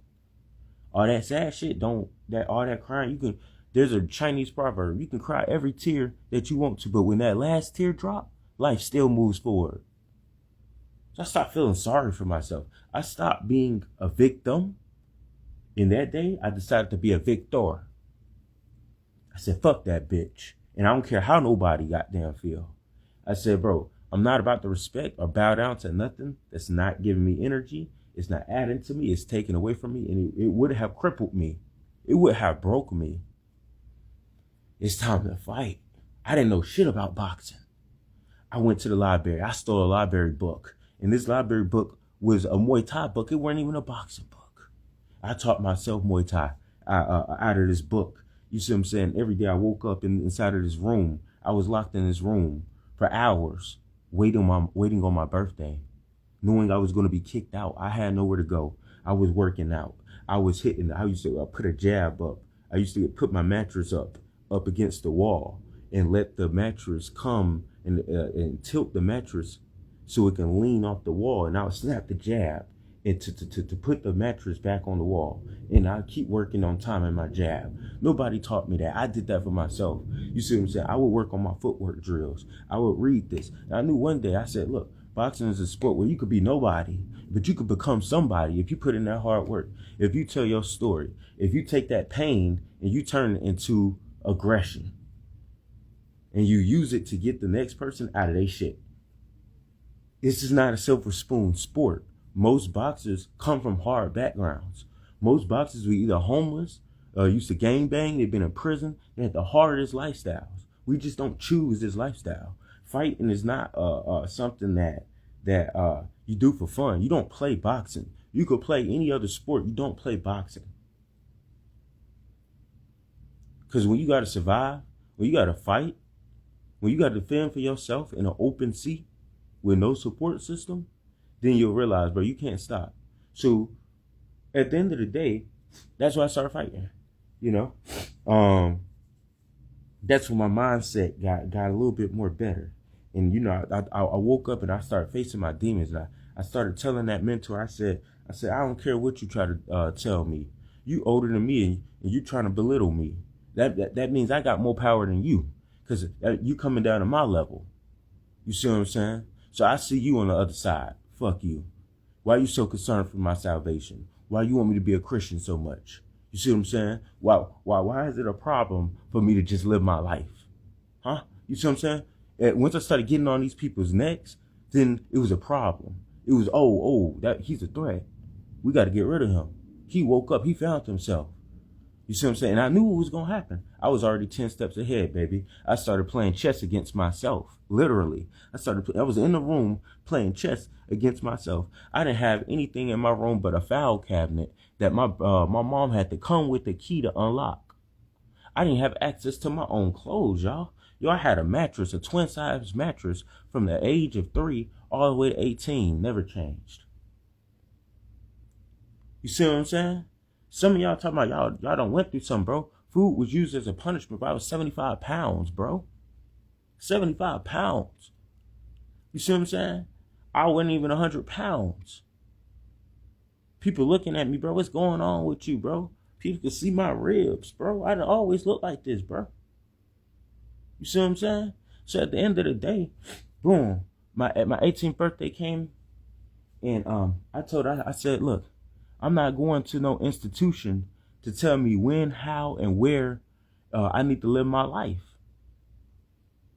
A: All that sad shit, all that crying, there's a Chinese proverb, you can cry every tear that you want to, but when that last tear drop, life still moves forward. So I stopped feeling sorry for myself. I stopped being a victim. In that day, I decided to be a victor. I said, fuck that bitch. And I don't care how nobody goddamn feel. I said, bro, I'm not about to respect or bow down to nothing that's not giving me energy. It's not adding to me. It's taking away from me. And it would have crippled me. It would have broke me. It's time to fight. I didn't know shit about boxing. I went to the library. I stole a library book. And this library book was a Muay Thai book. It wasn't even a boxing book. I taught myself Muay Thai out of this book. You see what I'm saying? Every day I woke up inside of this room. I was locked in this room for hours, waiting on my birthday, knowing I was going to be kicked out. I had nowhere to go. I was working out. I was hitting. I used to put a jab up. I used to put my mattress up against the wall and let the mattress come and tilt the mattress so it can lean off the wall. And I would snap the jab and to put the mattress back on the wall. And I keep working on timing my jab. Nobody taught me that. I did that for myself. You see what I'm saying? I would work on my footwork drills. I would read this. And I knew one day, I said, look, boxing is a sport where you could be nobody, but you could become somebody if you put in that hard work. If you tell your story, if you take that pain and you turn it into aggression and you use it to get the next person out of their shit. This is not a silver spoon sport. Most boxers come from hard backgrounds. Most boxers were either homeless, used to gang bang, they've been in prison, they had the hardest lifestyles. We just don't choose this lifestyle. Fighting is not something that you do for fun. You don't play boxing. You could play any other sport. You don't play boxing. Because when you got to survive, when you got to fight, when you got to defend for yourself in an open sea with no support system, then you'll realize, bro, you can't stop. So at the end of the day, that's why I started fighting. You know, that's when my mindset got a little bit more better. And, you know, I woke up and I started facing my demons. And I started telling that mentor, I said, I don't care what you try to tell me. You older than me and you trying to belittle me. That means I got more power than you because you coming down to my level. You see what I'm saying? So I see you on the other side. Fuck you. Why are you so concerned for my salvation? Why you want me to be a Christian so much? You see what I'm saying? Why is it a problem for me to just live my life? Huh? You see what I'm saying? And once I started getting on these people's necks, then it was a problem. It was, that he's a threat. We got to get rid of him. He woke up. He found himself. You see what I'm saying? And I knew what was going to happen. I was already 10 steps ahead, baby. I started playing chess against myself. Literally. I was in the room playing chess against myself. I didn't have anything in my room but a file cabinet that my mom had to come with the key to unlock. I didn't have access to my own clothes, y'all. I had a mattress, a twin size mattress from the age of 3 all the way to 18. Never changed. You see what I'm saying? Some of y'all talking about y'all done went through something, bro. Food was used as a punishment, bro. I was 75 pounds, bro. 75 pounds. You see what I'm saying? I wasn't even 100 pounds. People looking at me, bro. What's going on with you, bro? People can see my ribs, bro. I didn't always look like this, bro. You see what I'm saying? So at the end of the day, boom, my 18th birthday came, and I said, look, I'm not going to no institution to tell me when, how, and where I need to live my life.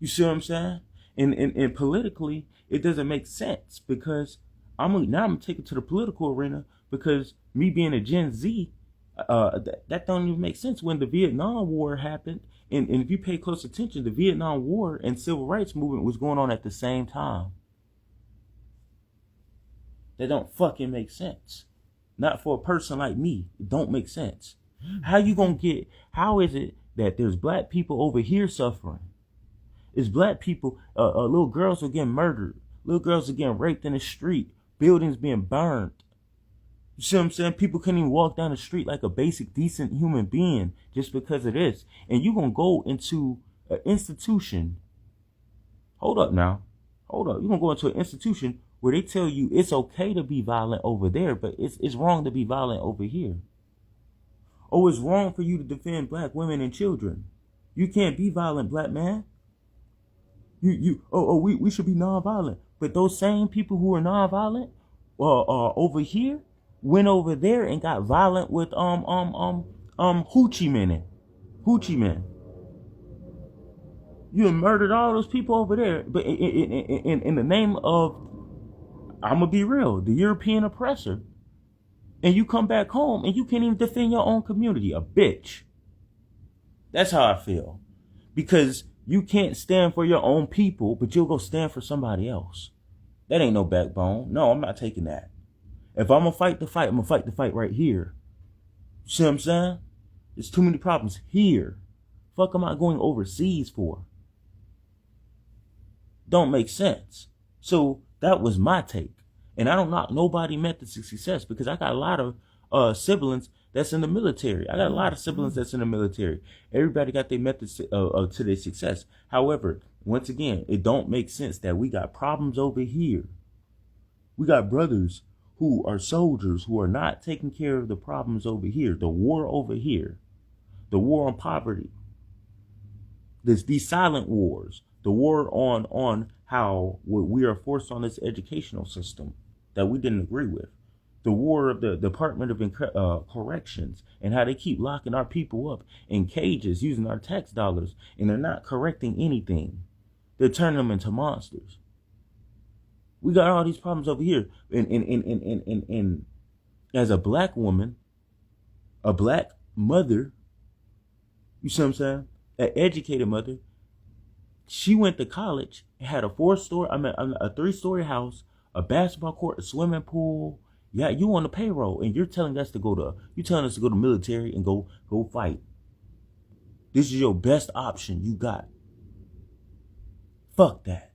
A: You see what I'm saying? And politically, it doesn't make sense because I'm gonna take it to the political arena because me being a Gen Z, that don't even make sense. When the Vietnam War happened, and if you pay close attention, the Vietnam War and civil rights movement was going on at the same time. That don't fucking make sense. Not for a person like me. It don't make sense. How is it that there's black people over here suffering? It's black people, little girls are getting murdered. Little girls are getting raped in the street. Buildings being burned. You see what I'm saying? People couldn't even walk down the street like a basic, decent human being just because of this. And you're going to go into an institution. Hold up now. Hold up. You're going to go into an institution where they tell you it's okay to be violent over there, but it's wrong to be violent over here. Oh, it's wrong for you to defend black women and children. You can't be violent, black man. We should be nonviolent. But those same people who are nonviolent, over here, went over there and got violent with hoochie men. Hoochie men. You murdered all those people over there, but in the name of, I'm gonna be real, the European oppressor. And you come back home and you can't even defend your own community. A bitch. That's how I feel. Because you can't stand for your own people, but you'll go stand for somebody else. That ain't no backbone. No, I'm not taking that. If I'm gonna fight the fight, I'm gonna fight the fight right here. You see what I'm saying? There's too many problems here. Fuck am I going overseas for? Don't make sense. So that was my take. And I don't knock nobody methods to success because I got a lot of siblings that's in the military. I got a lot of siblings that's in the military. Everybody got their methods to their success. However, once again, it don't make sense that we got problems over here. We got brothers who are soldiers who are not taking care of the problems over here, the war over here, the war on poverty, these silent wars, the war on how we are forced on this educational system that we didn't agree with, the war of the Department of Corrections and how they keep locking our people up in cages using our tax dollars, and they're not correcting anything. They're turning them into monsters. We got all these problems over here. And as a black woman, a black mother, you see what I'm saying? An educated mother, she went to college and had a 3-story house, a basketball court, a swimming pool. Yeah, you on the payroll, and you're telling us to go to military and go fight. This is your best option you got. Fuck that.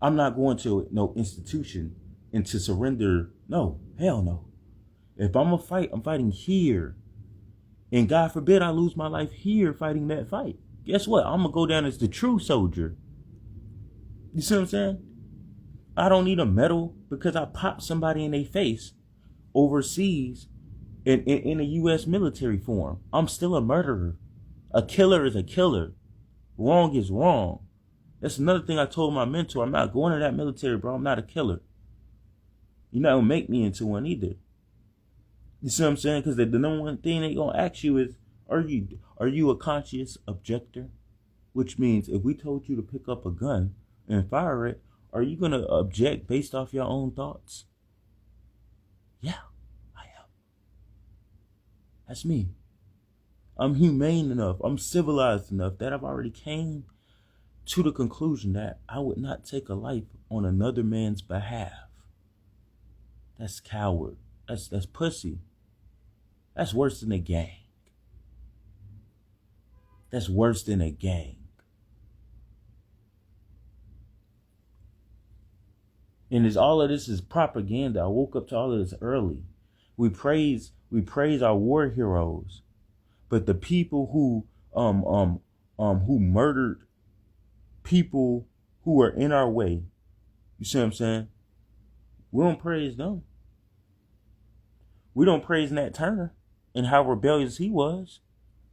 A: I'm not going to no institution and to surrender. No, hell no. If I'm gonna fight, I'm fighting here. And God forbid I lose my life here fighting that fight. Guess what? I'm gonna go down as the true soldier. You see what I'm saying? I don't need a medal because I popped somebody in their face overseas in a U.S. military form. I'm still a murderer. A killer is a killer. Wrong is wrong. That's another thing I told my mentor. I'm not going to that military, bro. I'm not a killer. You're not gonna make me into one either. You see what I'm saying? Because the number one thing they gonna ask you is, are you a conscious objector? Which means if we told you to pick up a gun and fire it, are you gonna object based off your own thoughts? Yeah, I am. That's me. I'm humane enough. I'm civilized enough that I've already came to the conclusion that I would not take a life on another man's behalf. That's coward. That's pussy. That's worse than a gang. That's worse than a gang. And all of this is propaganda. I woke up to all of this early. We praise our war heroes, but the people who murdered people who are in our way, you see what I'm saying? We don't praise them. We don't praise Nat Turner and how rebellious he was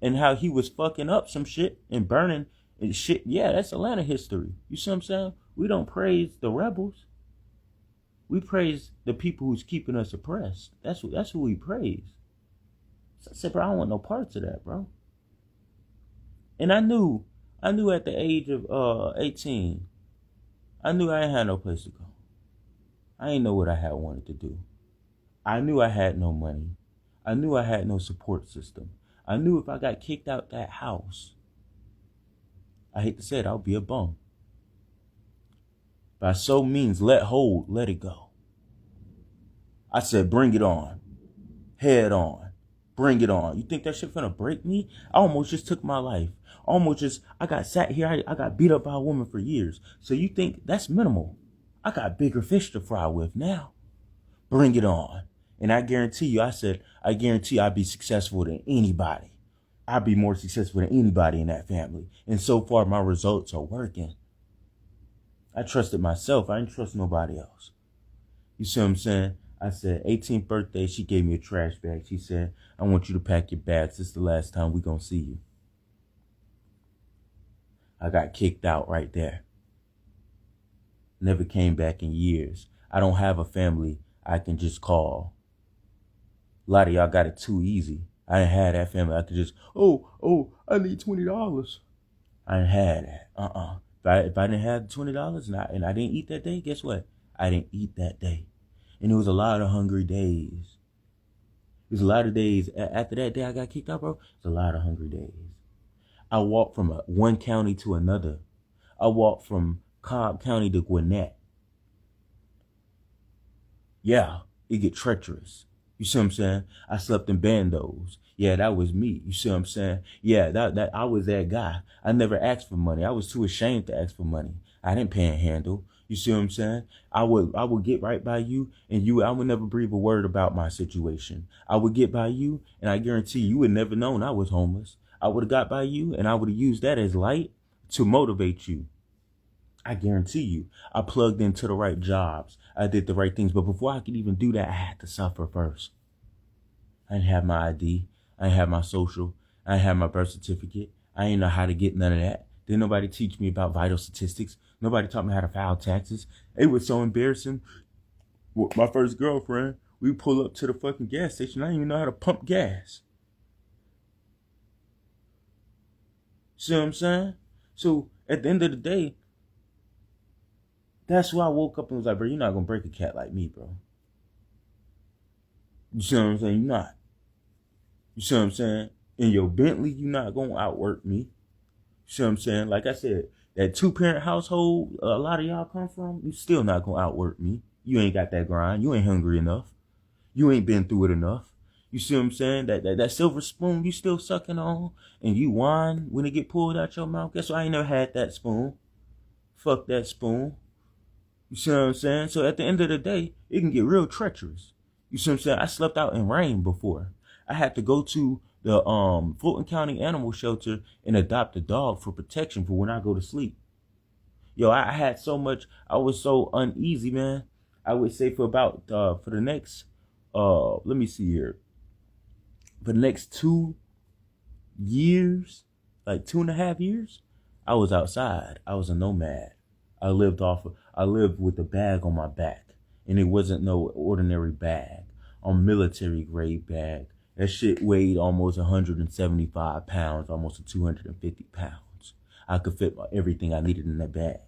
A: and how he was fucking up some shit and burning and shit. Yeah, that's Atlanta history. You see what I'm saying? We don't praise the rebels. We praise the people who's keeping us oppressed. That's who we praise. So I said, bro, I don't want no parts of that, bro. And I knew at the age of 18, I knew I ain't had no place to go. I ain't know what I had wanted to do. I knew I had no money. I knew I had no support system. I knew if I got kicked out that house, I hate to say it, I'll be a bum. By so means, let it go. I said, bring it on. Head on. Bring it on. You think that shit finna break me? I almost just took my life. I got sat here, I got beat up by a woman for years. So you think that's minimal? I got bigger fish to fry with now. Bring it on. And I guarantee I'd be successful than anybody. I'd be more successful than anybody in that family. And so far, my results are working. I trusted myself. I didn't trust nobody else. You see what I'm saying? I said, 18th birthday, she gave me a trash bag. She said, I want you to pack your bags. This is the last time we're going to see you. I got kicked out right there. Never came back in years. I don't have a family I can just call. A lot of y'all got it too easy. I didn't have that family. I could just, I need $20. I didn't have that. If I didn't have $20 and I didn't eat that day, guess what? I didn't eat that day. And it was a lot of hungry days. It was a lot of days. After that day I got kicked out, bro, it's a lot of hungry days. I walked from one county to another. I walked from Cobb County to Gwinnett. Yeah, it get treacherous. You see what I'm saying? I slept in bandos. Yeah, that was me. You see what I'm saying? Yeah, that I was that guy. I never asked for money. I was too ashamed to ask for money. I didn't panhandle. You see what I'm saying? I would get right by you, and I would never breathe a word about my situation. I would get by you, and I guarantee you would never known I was homeless. I would have got by you, and I would have used that as light to motivate you. I guarantee you. I plugged into the right jobs. I did the right things. But before I could even do that, I had to suffer first. I didn't have my ID. I didn't have my social. I didn't have my birth certificate. I didn't know how to get none of that. Didn't nobody teach me about vital statistics. Nobody taught me how to file taxes. It was so embarrassing. With my first girlfriend, we pull up to the fucking gas station. I didn't even know how to pump gas. See what I'm saying? So at the end of the day, that's why I woke up and was like, bro, you're not gonna break a cat like me, bro. You see what I'm saying? You're not. You see what I'm saying? In your Bentley, you're not gonna outwork me. You see what I'm saying? Like I said, that 2-parent household a lot of y'all come from, you still not gonna outwork me. You ain't got that grind. You ain't hungry enough. You ain't been through it enough. You see what I'm saying? That silver spoon you still sucking on, and you whine when it get pulled out your mouth. Guess what? I ain't never had that spoon. Fuck that spoon. You see what I'm saying? So at the end of the day, it can get real treacherous. You see what I'm saying? I slept out in rain before. I had to go to the Fulton County Animal Shelter and adopt a dog for protection for when I go to sleep. Yo, I had so much. I was so uneasy, man. I would say for about for the next let me see here. For the next 2 years, like 2.5 years, I was outside. I was a nomad. I lived with a bag on my back, and it wasn't no ordinary bag, a military grade bag. That shit weighed almost 175 pounds, almost 250 pounds. I could fit everything I needed in that bag.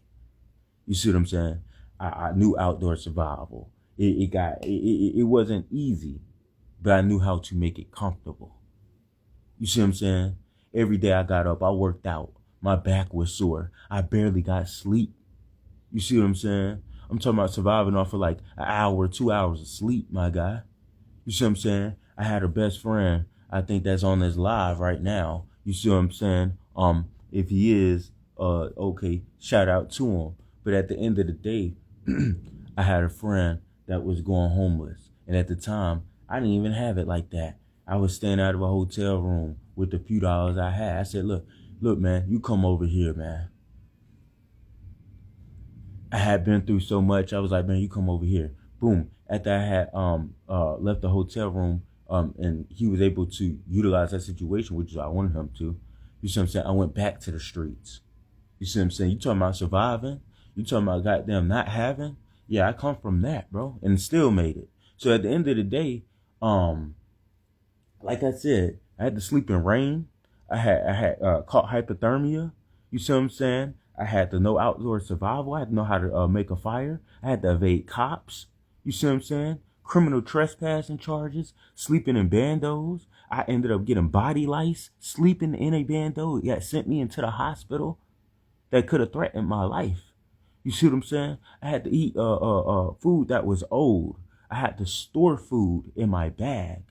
A: You see what I'm saying? I knew outdoor survival. It wasn't easy, but I knew how to make it comfortable. You see what I'm saying? Every day I got up, I worked out. My back was sore. I barely got sleep. You see what I'm saying? I'm talking about surviving off of like an hour, 2 hours of sleep, my guy. You see what I'm saying? I had a best friend. I think that's on this live right now. You see what I'm saying? If he is, okay, shout out to him. But at the end of the day, I had a friend that was going homeless. And at the time, I didn't even have it like that. I was staying out of a hotel room with the few dollars I had. I said, look, man, you come over here, man. I had been through so much. I was like, man, you come over here. Boom. After I had left the hotel room, and he was able to utilize that situation, which I wanted him to. You see what I'm saying? I went back to the streets. You see what I'm saying? You talking about surviving? You talking about goddamn not having? Yeah, I come from that, bro, and still made it. So at the end of the day, like I said, I had to sleep in rain. I had caught hypothermia. You see what I'm saying? I had to know outdoor survival. I had to know how to make a fire. I had to evade cops. You see what I'm saying? Criminal trespassing charges, sleeping in bandos. I ended up getting body lice, sleeping in a bando. Yeah, sent me into the hospital. That could have threatened my life. You see what I'm saying? I had to eat food that was old. I had to store food in my bag.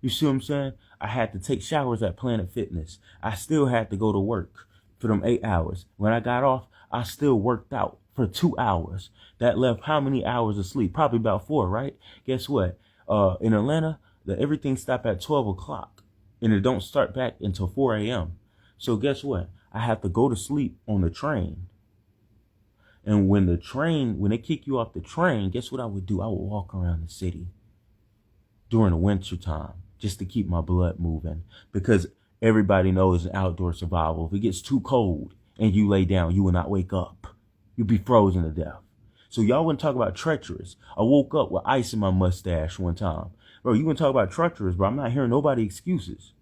A: You see what I'm saying? I had to take showers at Planet Fitness. I still had to go to work for them 8 hours. When I got off, I still worked out for 2 hours. That left how many hours of sleep? Probably about 4, right? Guess what? In Atlanta, everything stopped at 12 o'clock. And it don't start back until 4 a.m. So guess what? I have to go to sleep on the train. And when they kick you off the train, guess what I would do? I would walk around the city during the winter time just to keep my blood moving. Because everybody knows in outdoor survival, if it gets too cold and you lay down, you will not wake up. You'll be frozen to death. So y'all wouldn't talk about treacherous. I woke up with ice in my mustache one time. Bro, you wouldn't talk about treacherous, bro. I'm not hearing nobody excuses.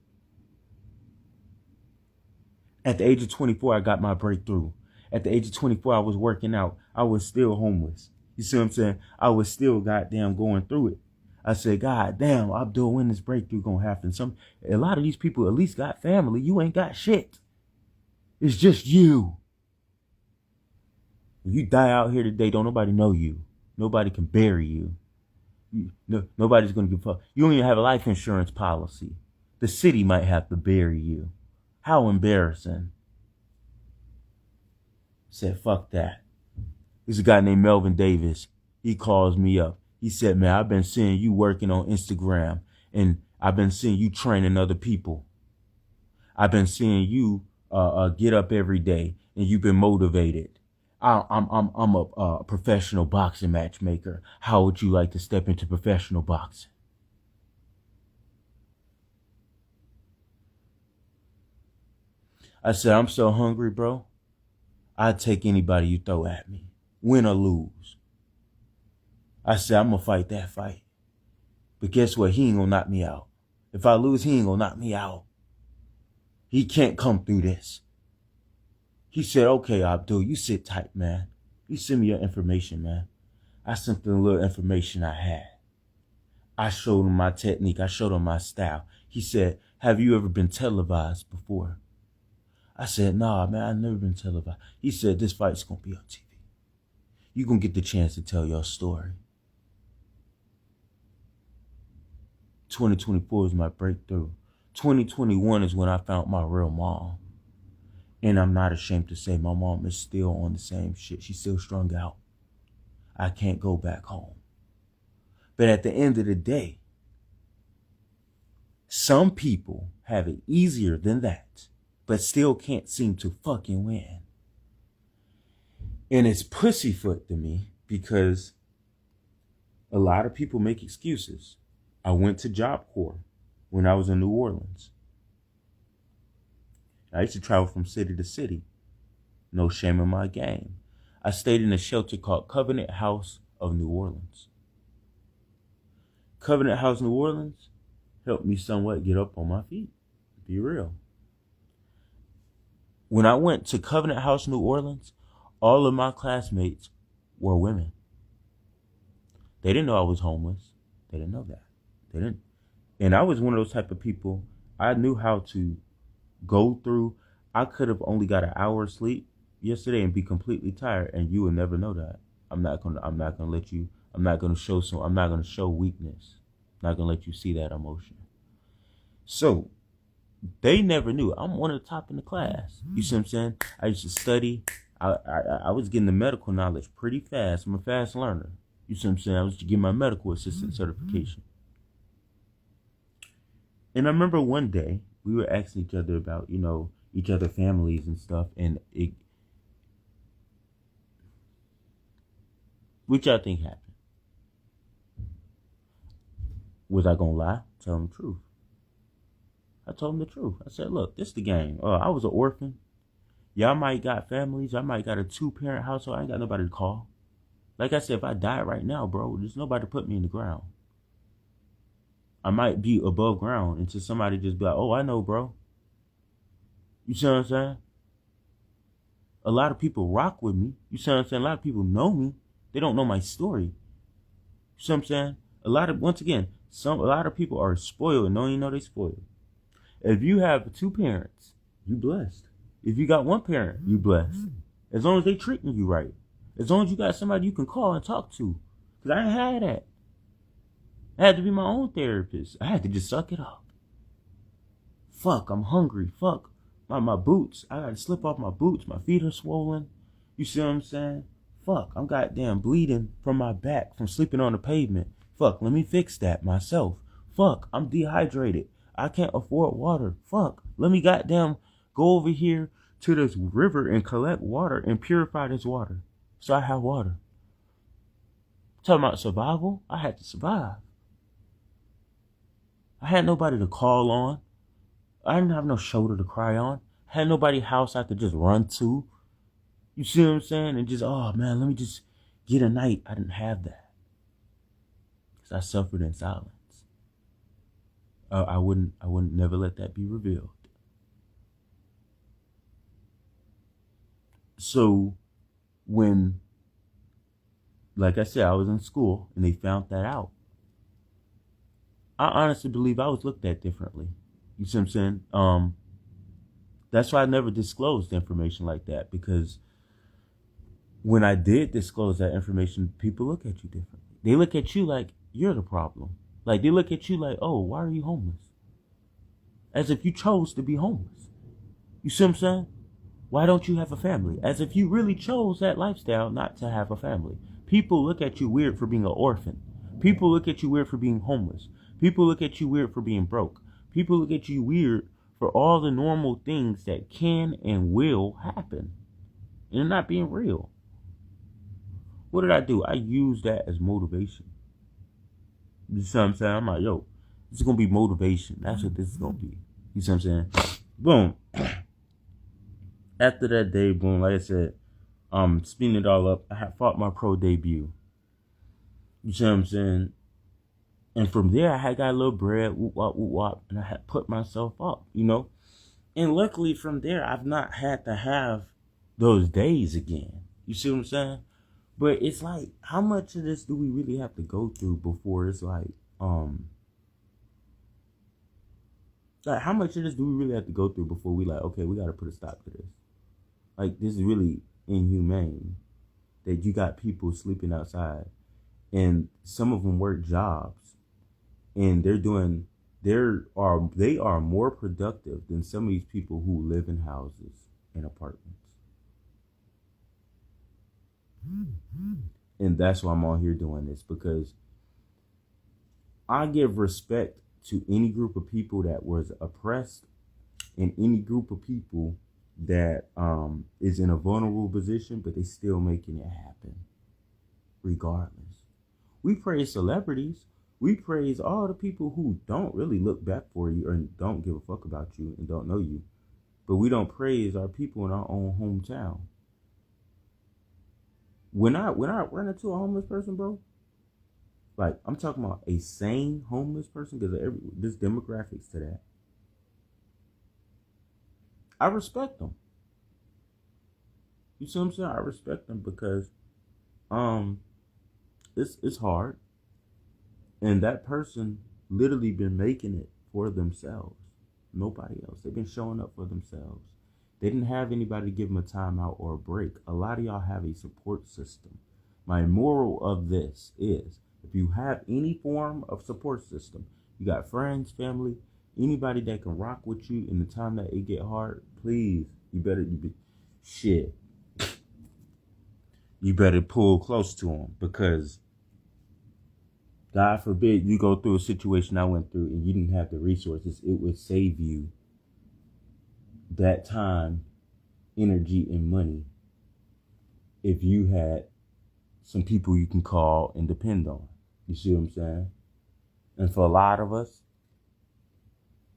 A: At the age of 24, I got my breakthrough. At the age of 24, I was working out. I was still homeless. You see what I'm saying? I was still goddamn going through it. I said, God damn, Abdul, when this breakthrough gonna happen? A lot of these people at least got family. You ain't got shit. It's just you. When you die out here today, don't nobody know you. Nobody can bury you. Nobody's gonna give a fuck. You don't even have a life insurance policy. The city might have to bury you. How embarrassing. Said, fuck that. There's a guy named Melvin Davis. He calls me up. He said, man, I've been seeing you working on Instagram, and I've been seeing you training other people. I've been seeing you get up every day, and you've been motivated. I'm a professional boxing matchmaker. How would you like to step into professional boxing? I said, I'm so hungry, bro. I'd take anybody you throw at me, win or lose. I said, I'm going to fight that fight. But guess what? He ain't going to knock me out. If I lose, he ain't going to knock me out. He can't come through this. He said, okay, Abdul, you sit tight, man. You send me your information, man. I sent him the little information I had. I showed him my technique. I showed him my style. He said, have you ever been televised before? I said, nah, man, I've never been televised. He said, this fight's going to be on TV. You're going to get the chance to tell your story. 2024 is my breakthrough. 2021 is when I found my real mom. And I'm not ashamed to say my mom is still on the same shit. She's still strung out. I can't go back home. But at the end of the day, some people have it easier than that, but still can't seem to fucking win. And it's pussyfoot to me because a lot of people make excuses. I went to Job Corps when I was in New Orleans. I used to travel from city to city. No shame in my game. I stayed in a shelter called Covenant House of New Orleans. Covenant House New Orleans helped me somewhat get up on my feet. Be real. When I went to Covenant House New Orleans, all of my classmates were women. They didn't know I was homeless. They didn't know that. They didn't. And I was one of those type of people. I knew how to go through. I could have only got an hour of sleep yesterday and be completely tired, and you would never know that. I'm not gonna let you. I'm not gonna show weakness. I'm not gonna let you see that emotion. So they never knew. I'm one of the top in the class. You see what I'm saying? I used to study. I was getting the medical knowledge pretty fast. I'm a fast learner. You see what I'm saying? I was getting my medical assistant certification. And I remember one day we were asking each other about, each other families and stuff. And what y'all think happened? Was I gonna lie? Tell them the truth. I told them the truth. I said, look, this is the game. I was an orphan. Y'all might got families. I might got a 2-parent household. I ain't got nobody to call. Like I said, if I died right now, bro, there's nobody to put me in the ground. I might be above ground until somebody just be like, oh, I know, bro. You see what I'm saying? A lot of people rock with me. You see what I'm saying? A lot of people know me. They don't know my story. You see what I'm saying? A lot of people are spoiled and don't even know they spoiled. If you have 2 parents, you blessed. If you got 1 parent, you blessed. As long as they treating you right. As long as you got somebody you can call and talk to. Because I ain't had that. I had to be my own therapist. I had to just suck it up. Fuck, I'm hungry. Fuck, my boots. I gotta slip off my boots. My feet are swollen. You see what I'm saying? Fuck, I'm goddamn bleeding from my back from sleeping on the pavement. Fuck, let me fix that myself. Fuck, I'm dehydrated. I can't afford water. Fuck, let me goddamn go over here to this river and collect water and purify this water. So I have water. Talking about survival, I had to survive. I had nobody to call on. I didn't have no shoulder to cry on. I had nobody house I could just run to. You see what I'm saying? And just, oh man, let me just get a night. I didn't have that. Because I suffered in silence. I wouldn't never let that be revealed. So when, like I said, I was in school and they found that out, I honestly believe I was looked at differently. You see what I'm saying? That's why I never disclosed information like that, because when I did disclose that information, people look at you differently. They look at you like you're the problem. Like they look at you like, oh, why are you homeless? As if you chose to be homeless. You see what I'm saying? Why don't you have a family? As if you really chose that lifestyle not to have a family. People look at you weird for being an orphan. People look at you weird for being homeless. People look at you weird for being broke. People look at you weird for all the normal things that can and will happen. And they're not being real. What did I do? I used that as motivation. You see what I'm saying? I'm like, yo, this is gonna be motivation. That's what this is gonna be. You see what I'm saying? Boom. After that day, boom, like I said, speeding it all up, I had fought my pro debut. You see what I'm saying? And from there, I had got a little bread, whoop wop, and I had put myself up, you know? And luckily from there, I've not had to have those days again. You see what I'm saying? But it's like, how much of this do we really have to go through before it's like how much of this do we really have to go through before we like, okay, we got to put a stop to this? Like, this is really inhumane that you got people sleeping outside and some of them work jobs and they are more productive than some of these people who live in houses and apartments. And that's why I'm on here doing this, because I give respect to any group of people that was oppressed and any group of people that is in a vulnerable position, but they still making it happen regardless. We praise celebrities. We praise all the people who don't really look back for you or don't give a fuck about you and don't know you. But we don't praise our people in our own hometown. When I run into a homeless person, bro, like, I'm talking about a sane homeless person, because there's demographics to that. I respect them. You see what I'm saying? I respect them because it's hard. And that person literally been making it for themselves. Nobody else. They've been showing up for themselves. They didn't have anybody to give them a timeout or a break. A lot of y'all have a support system. My moral of this is, if you have any form of support system, you got friends, family, anybody that can rock with you in the time that it get hard, please, you better pull close to them, because God forbid you go through a situation I went through and you didn't have the resources. It would save you that time, energy, and money if you had some people you can call and depend on. You see what I'm saying? And for a lot of us,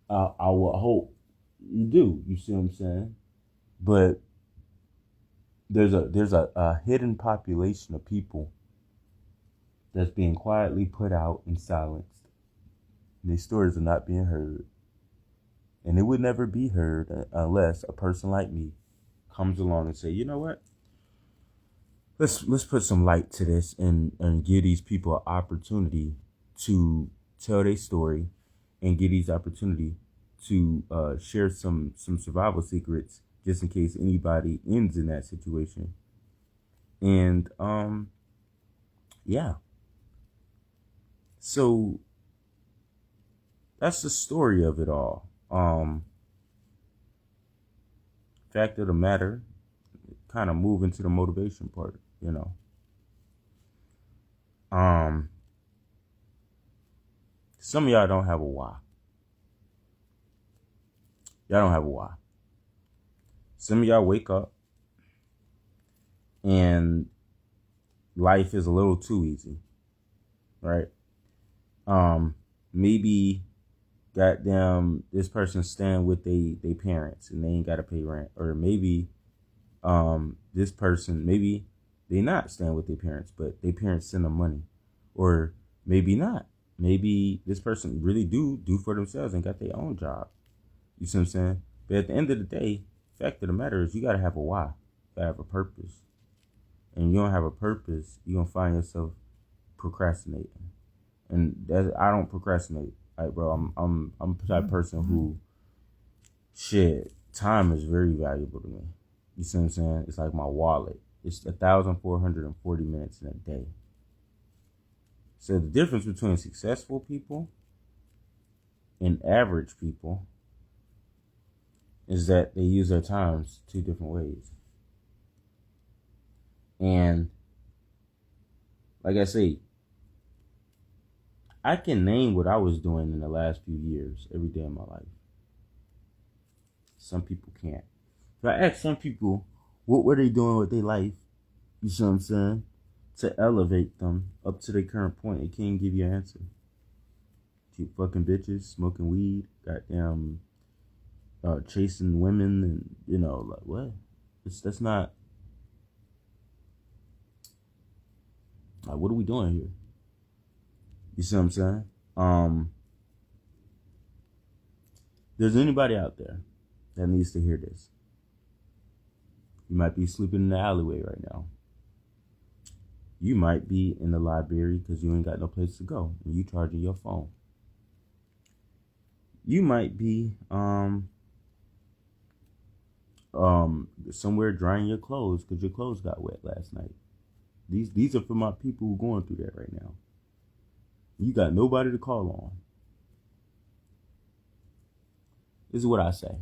A: I would hope you do. You see what I'm saying? But there's a hidden population of people that's being quietly put out and silenced. And these stories are not being heard. And it would never be heard unless a person like me comes along and say, you know what? Let's put some light to this and give these people an opportunity to tell their story and give these opportunity to share some survival secrets just in case anybody ends in that situation. And yeah. So that's the story of it all. Fact of the matter, kind of move into the motivation part, you know. Some of y'all don't have a why. Y'all don't have a why. Some of y'all wake up and life is a little too easy, right? Maybe goddamn this person's staying with they parents and they ain't gotta pay rent, or maybe this person, maybe they not staying with their parents, but their parents send them money, or maybe not. Maybe this person really do for themselves and got their own job. You see what I'm saying? But at the end of the day, fact of the matter is you gotta have a why. You gotta have a purpose. And you don't have a purpose, you're gonna find yourself procrastinating. And that, I don't procrastinate. Like, bro, I'm the type of person who, time is very valuable to me. You see what I'm saying? It's like my wallet. It's 1,440 minutes in a day. So the difference between successful people and average people is that they use their times two different ways. And like I say, I can name what I was doing in the last few years every day of my life. Some people can't. If I ask some people what were they doing with their life, you see what I'm saying, to elevate them up to their current point. It can't give you an answer. Keep fucking bitches, smoking weed, goddamn, chasing women, and like what? That's not. Like, what are we doing here? You see what I'm saying? There's anybody out there that needs to hear this. You might be sleeping in the alleyway right now. You might be in the library because you ain't got no place to go and you charging your phone. You might be somewhere drying your clothes because your clothes got wet last night. These are for my people who are going through that right now. You got nobody to call on. This is what I say.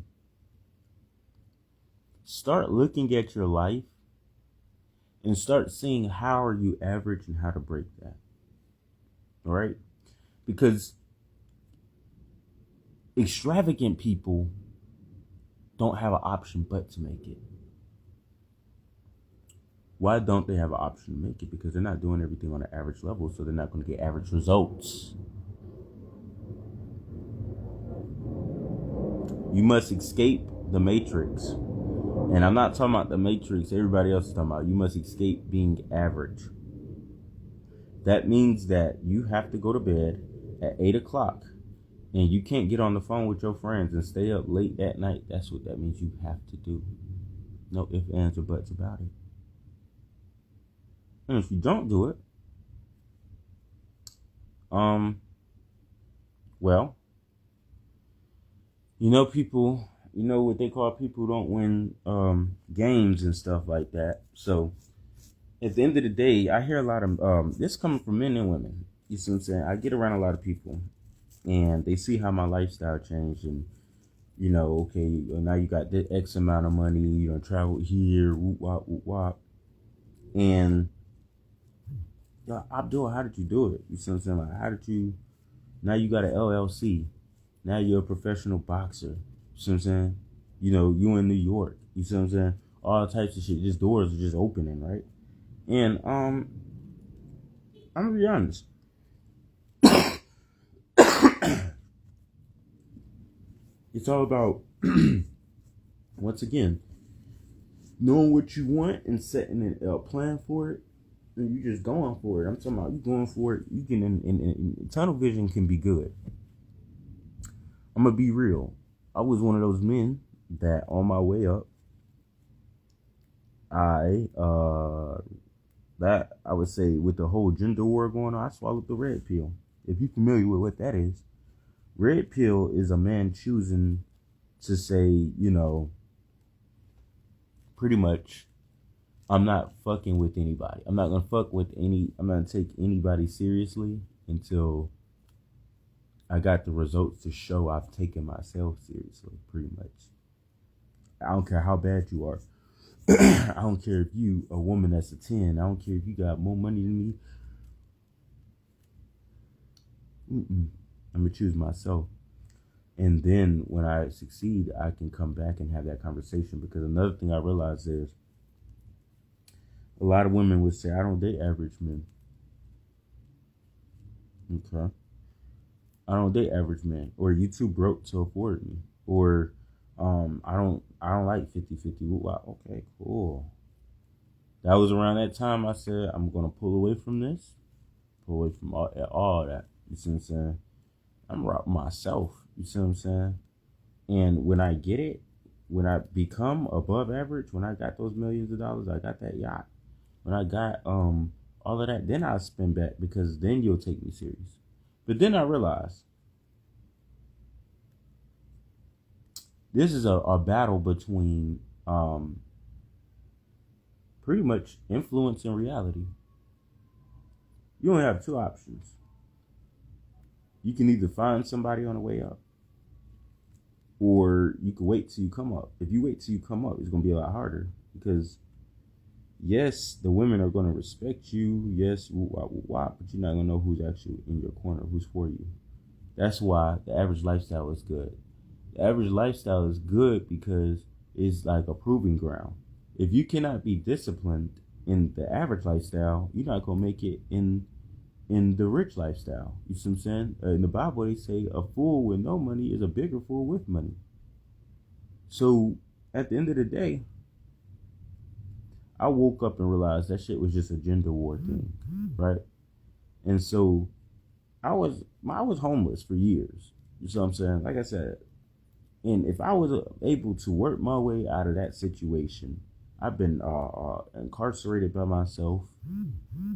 A: Start looking at your life and start seeing how are you average and how to break that. All right? Because extravagant people don't have an option but to make it. Why don't they have an option to make it? Because they're not doing everything on an average level, so they're not going to get average results. You must escape the matrix. And I'm not talking about the matrix everybody else is talking about. You must escape being average. That means that you have to go to bed at 8 o'clock and you can't get on the phone with your friends and stay up late at night. That's what that means you have to do. No ifs, ands, or buts about it. And if you don't do it, well, people, what they call people who don't win games and stuff like that. So at the end of the day, I hear a lot of this coming from men and women. You see what I'm saying? I get around a lot of people and they see how my lifestyle changed and okay, now you got this X amount of money, you don't travel here, whoop wop, whoop wop. And Abdul, how did you do it? You see what I'm saying? Like, how did you, now you got an LLC. Now you're a professional boxer. You see what I'm saying? You in New York. You see what I'm saying? All types of shit. Just doors are just opening, right? And I'm gonna be honest. It's all about once again knowing what you want and setting a plan for it. And you just going for it. I'm talking about you going for it. You can in tunnel vision can be good. I'm gonna be real. I was one of those men that on my way up, I would say with the whole gender war going on, I swallowed the red pill. If you're familiar with what that is, red pill is a man choosing to say, pretty much, I'm not fucking with anybody. I'm not gonna take anybody seriously until I got the results to show I've taken myself seriously, pretty much. I don't care how bad you are. I don't care if you a woman that's a 10. I don't care if you got more money than me. I'm going to choose myself. And then when I succeed, I can come back and have that conversation. Because another thing I realized is a lot of women would say, I don't date average men. Okay. I don't date average men, or you too broke to afford me, or I don't like 50-50. Wow, okay, cool. That was around that time I said I'm gonna pull away from this, pull away from all that. You see what I'm saying? I'm robbing myself. You see what I'm saying? And when I get it, when I become above average, when I got those millions of dollars, I got that yacht. When I got all of that, then I'll spend back because then you'll take me serious. But then I realized this is a battle between pretty much influence and reality. You only have two options. You can either find somebody on the way up, or you can wait till you come up. If you wait till you come up, it's going to be a lot harder because, yes, the women are going to respect you. Yes, but you're not going to know who's actually in your corner, who's for you. That's why the average lifestyle is good. The average lifestyle is good because it's like a proving ground. If you cannot be disciplined in the average lifestyle, you're not gonna make it in the rich lifestyle. You see what I'm saying? In the Bible, they say a fool with no money is a bigger fool with money. So at the end of the day, I woke up and realized that shit was just a gender war thing, right? And so I was homeless for years. You see what I'm saying? Like I said, and if I was able to work my way out of that situation, I've been incarcerated by myself.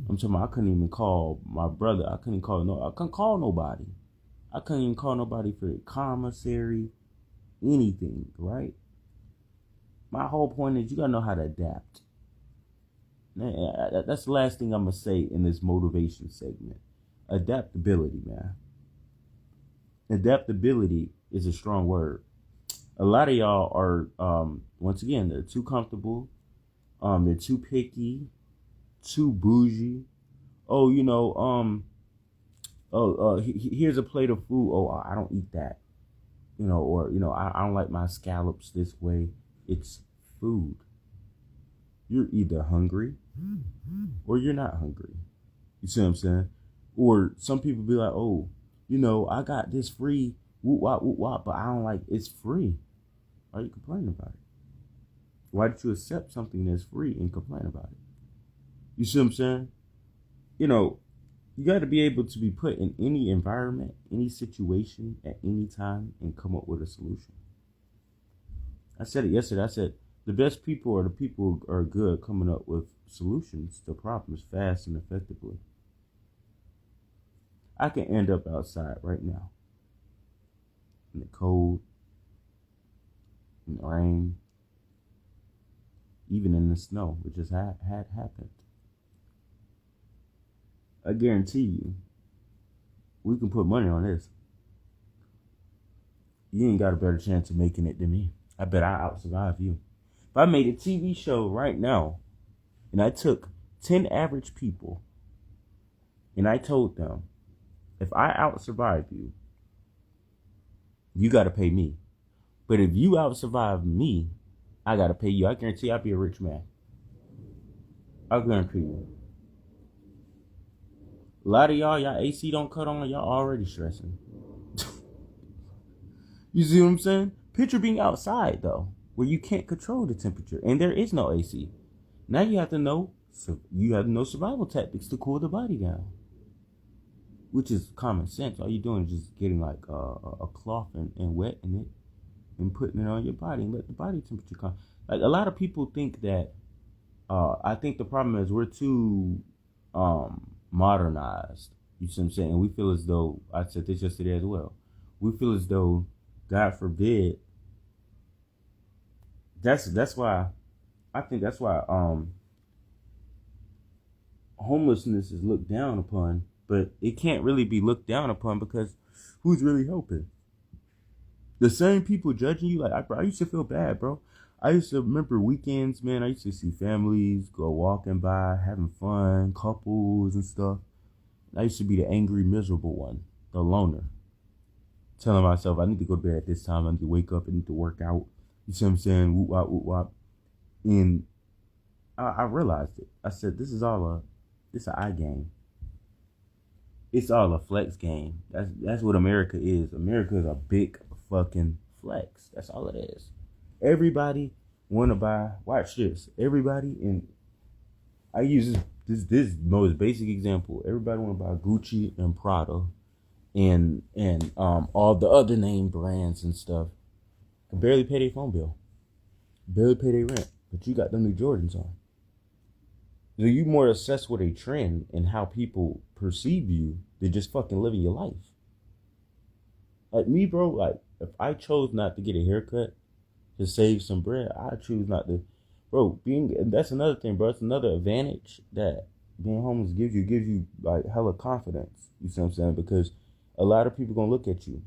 A: I'm talking about I couldn't even call my brother. I couldn't call nobody. I couldn't even call nobody for the commissary, anything, right? My whole point is you gotta know how to adapt. That's the last thing I'm gonna say in this motivation segment. Adaptability, man. Adaptability is a strong word. A lot of y'all are, once again, they're too comfortable. They're too picky, too bougie. Oh, here's a plate of food. Oh, I don't eat that. Or I don't like my scallops this way. It's food. You're either hungry or you're not hungry. You see what I'm saying? Or some people be like, oh, I got this free, whoop wop, but I don't like it's free. Why are you complaining about it? Why did you accept something that's free and complain about it? You see what I'm saying? You got to be able to be put in any environment, any situation, at any time, and come up with a solution. I said it yesterday. I said, the best people are the people who are good coming up with solutions to problems fast and effectively. I can end up outside right now in the cold, in the rain, even in the snow, which just had happened. I guarantee you, we can put money on this. You ain't got a better chance of making it than me. I bet I out-survive you. If I made a TV show right now, and I took 10 average people, and I told them, if I out-survive you, you got to pay me. But if you out-survive me, I got to pay you. I guarantee I'll be a rich man. I guarantee you. A lot of y'all AC don't cut on, y'all already stressing. You see what I'm saying? Picture being outside, though, where you can't control the temperature, and there is no AC. Now you have to know survival tactics to cool the body down, which is common sense. All you're doing is just getting like a cloth and wetting it and putting it on your body and let the body temperature come. Like a lot of people think that. I think the problem is we're too modernized. You see what I'm saying? And we feel as though, I said this yesterday as well, we feel as though, God forbid, that's why homelessness is looked down upon, but it can't really be looked down upon because who's really helping? The same people judging you. Like I used to feel bad, bro. I used to remember weekends, man. I used to see families go walking by, having fun, couples and stuff. I used to be the angry, miserable one, the loner, telling myself I need to go to bed at this time. I need to wake up. I need to work out. You see what I'm saying? Whoop wop, whoop wop. And I realized it. I said, this is an eye game. It's all a flex game. That's what America is. America is a big fucking flex. That's all it is. Everybody want to buy. Watch this. Everybody, and I use this most basic example. Everybody want to buy Gucci and Prada, and all the other name brands and stuff. Can barely pay their phone bill, barely pay their rent, but you got them new Jordans on. So you more obsessed with a trend and how people perceive you than just fucking living your life. Like me, bro. Like if I chose not to get a haircut to save some bread, I choose not to. Bro, that's another thing, bro. It's another advantage that being homeless gives you like hella confidence. You see what I'm saying? Because a lot of people gonna look at you.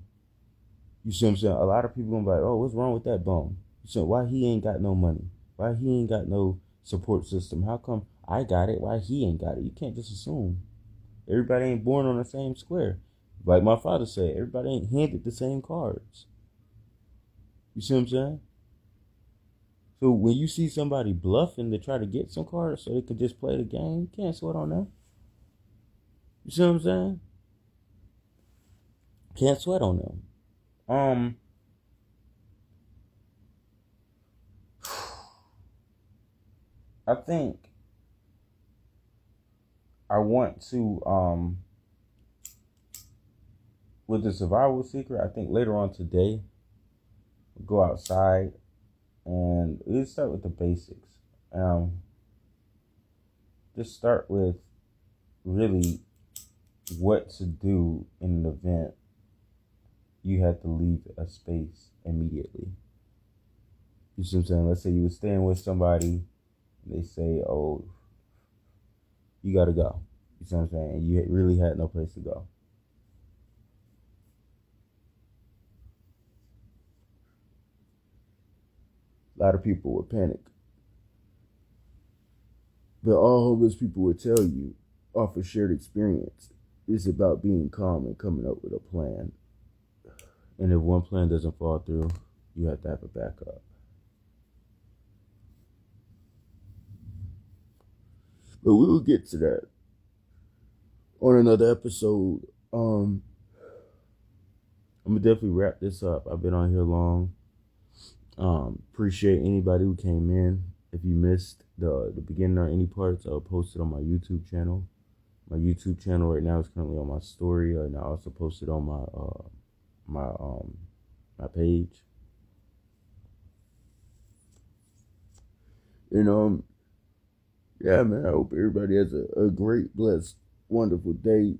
A: You see what I'm saying? A lot of people gonna be like, oh, what's wrong with that bum? You see why he ain't got no money? Why he ain't got no support system? How come I got it? Why he ain't got it? You can't just assume. Everybody ain't born on the same square. Like my father said, everybody ain't handed the same cards. You see what I'm saying? So when you see somebody bluffing to try to get some cards so they can just play the game, you can't sweat on them. You see what I'm saying? Can't sweat on them. I think I want to with the survival secret, I think later on today, go outside and let's start with the basics. Just start with really what to do in an event you had to leave a space immediately. You see what I'm saying? Let's say you were staying with somebody, and they say, "Oh, you gotta go." You see what I'm saying? And you really had no place to go. A lot of people would panic. But all homeless people would tell you, off of shared experience, it's about being calm and coming up with a plan. And if one plan doesn't fall through, you have to have a backup. But we'll get to that on another episode. I'm gonna definitely wrap this up. I've been on here long. Appreciate anybody who came in. If you missed the beginning or any parts, I'll post it on my YouTube channel. My YouTube channel right now is currently on my story, and I also posted on my page. And yeah, man, I hope everybody has a great, blessed, wonderful day.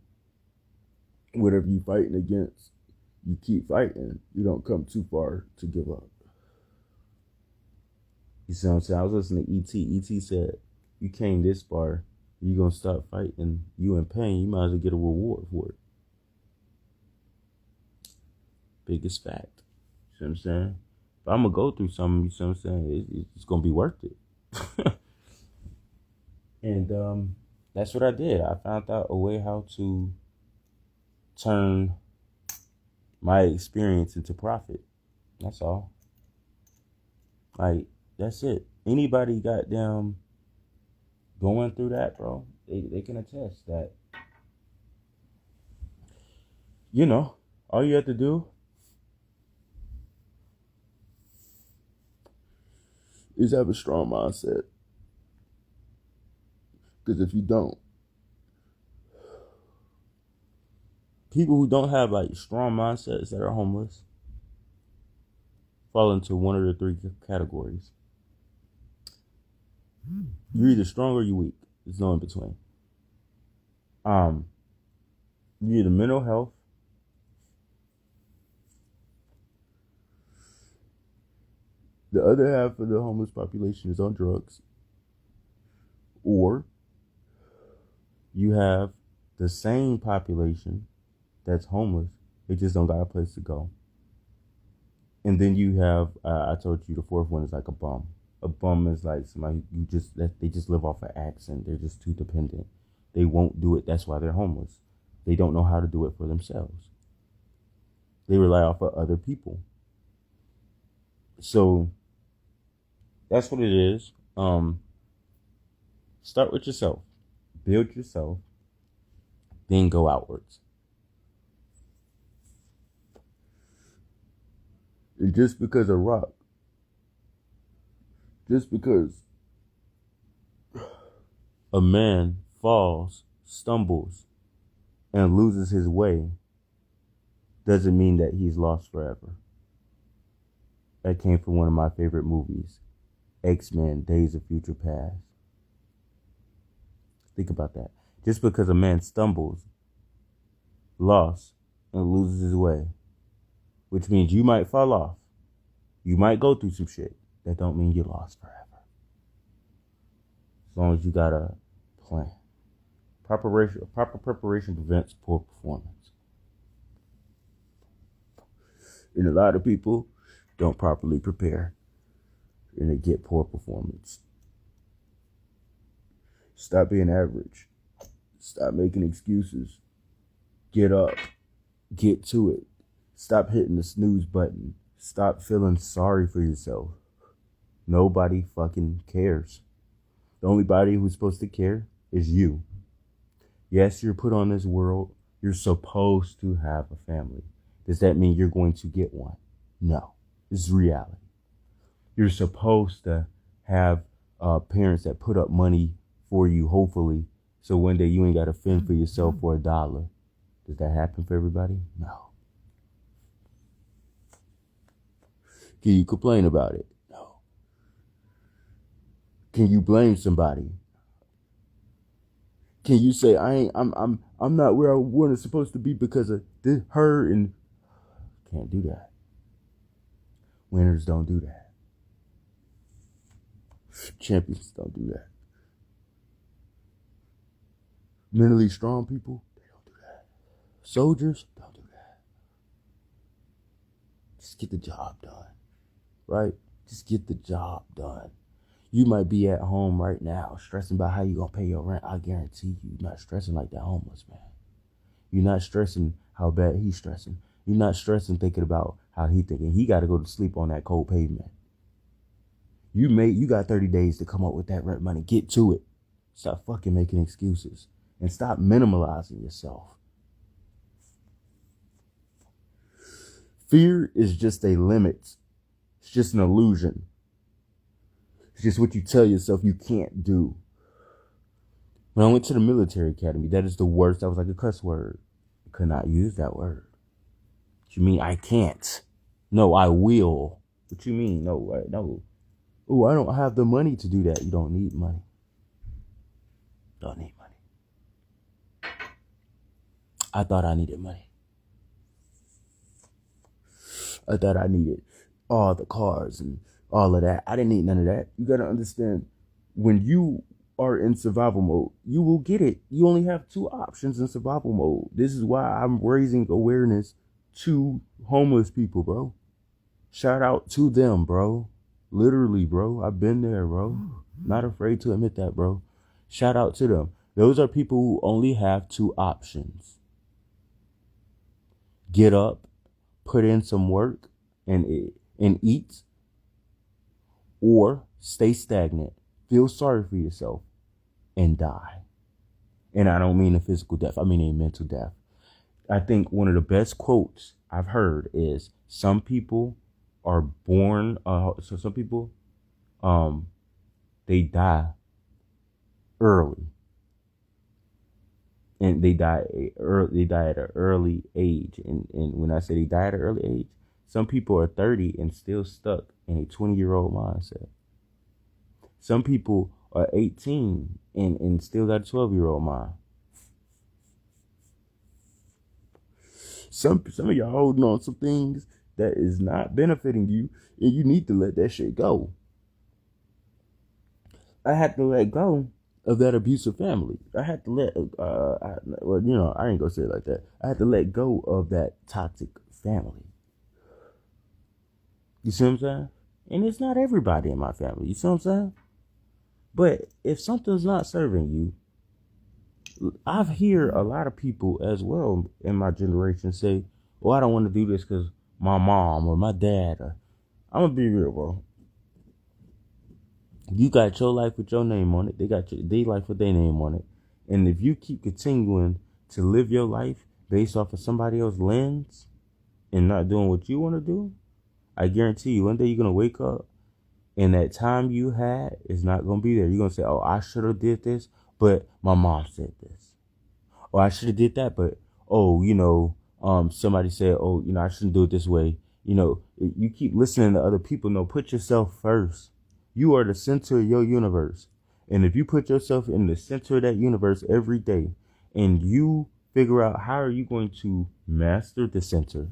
A: Whatever you fighting against, you keep fighting. You don't come too far to give up. You see what I'm saying? I was listening to E.T. E.T. said, you came this far, you gonna stop fighting, you in pain, you might as well get a reward for it. Biggest fact. You see what I'm saying? But I'm gonna go through something, you see what I'm saying? It's gonna be worth it. And that's what I did. I found out a way how to turn my experience into profit. That's all. Like, that's it. Anybody goddamn going through that, bro, they can attest that, all you have to do is have a strong mindset. Because if you don't, people who don't have like strong mindsets that are homeless fall into one of the three categories. You're either strong or you're weak. There's no in between. You're either mental health, the other half of the homeless population is on drugs, or you have the same population that's homeless, they just don't got a place to go. And then you have, I told you the fourth one is like a bum. A bum is like somebody they just live off an accent. They're just too dependent. They won't do it. That's why they're homeless. They don't know how to do it for themselves. They rely off of other people. So that's what it is. Start with yourself. Build yourself. Then go outwards. And just because a man falls, stumbles, and loses his way, doesn't mean that he's lost forever. That came from one of my favorite movies, X-Men, Days of Future Past. Think about that. Just because a man stumbles, lost, and loses his way, which means you might fall off, you might go through some shit, that don't mean you're lost forever. As long as you got a plan. Proper preparation prevents poor performance. And a lot of people don't properly prepare, and they get poor performance. Stop being average. Stop making excuses. Get up. Get to it. Stop hitting the snooze button. Stop feeling sorry for yourself. Nobody fucking cares. The only body who's supposed to care is you. Yes, you're put on this world. You're supposed to have a family. Does that mean you're going to get one? No. This is reality. You're supposed to have parents that put up money for you, hopefully, so one day you ain't got to fend for yourself for $1. Does that happen for everybody? No. Can you complain about it? No. Can you blame somebody? Can you say I'm not where I was supposed to be because of this, her, and can't do that. Winners don't do that. Champions don't do that. Mentally strong people, they don't do that. Soldiers don't do that. Just get the job done, right? Just get the job done. You might be at home right now stressing about how you gonna pay your rent. I guarantee you're not stressing like that homeless man. You're not stressing how bad he's stressing. You're not stressing thinking about how he thinking. He got to go to sleep on that cold pavement. You got 30 days to come up with that rent money. Get to it. Stop fucking making excuses and stop minimalizing yourself. Fear is just a limit. It's just an illusion. It's just what you tell yourself you can't do. When I went to the military academy, that is the worst. That was like a cuss word. I could not use that word. What you mean I can't? No, I will. What you mean? No, no. Oh, I don't have the money to do that. You don't need money. Don't need money. I thought I needed money. I thought I needed all the cars and all of that. I didn't need none of that. You got to understand, when you are in survival mode, you will get it. You only have 2 options in survival mode. This is why I'm raising awareness to homeless people, bro. Shout out to them, bro. Literally, bro. I've been there, bro. Not afraid to admit that, bro. Shout out to them. Those are people who only have 2 options. Get up, put in some work, and eat, or stay stagnant, feel sorry for yourself, and die. And I don't mean a physical death. I mean a mental death. I think one of the best quotes I've heard is, some people are born, so some people, they die early. And they die at an early age. And when I say they die at an early age, some people are 30 and still stuck in a 20-year-old mindset. Some people are 18 and still got a 12-year-old mind. Some of y'all holding on some things that is not benefiting you, and you need to let that shit go. I had to let go of that abusive family. I had to let, I ain't gonna say it like that. I had to let go of that toxic family. You see what I'm saying? And it's not everybody in my family. You see what I'm saying? But if something's not serving you, I've hear a lot of people as well in my generation say, "Oh, I don't want to do this because my mom or my dad." I'm gonna be real, bro. You got your life with your name on it. They got their life with their name on it. And if you keep continuing to live your life based off of somebody else's lens and not doing what you want to do, I guarantee you one day you're gonna wake up and that time you had is not gonna be there. You're gonna say, "Oh, I should have did this, but my mom said this. Or I should have did that, but somebody said, oh, I shouldn't do it this way." You keep listening to other people. No, put yourself first. You are the center of your universe. And if you put yourself in the center of that universe every day and you figure out how are you going to master the center,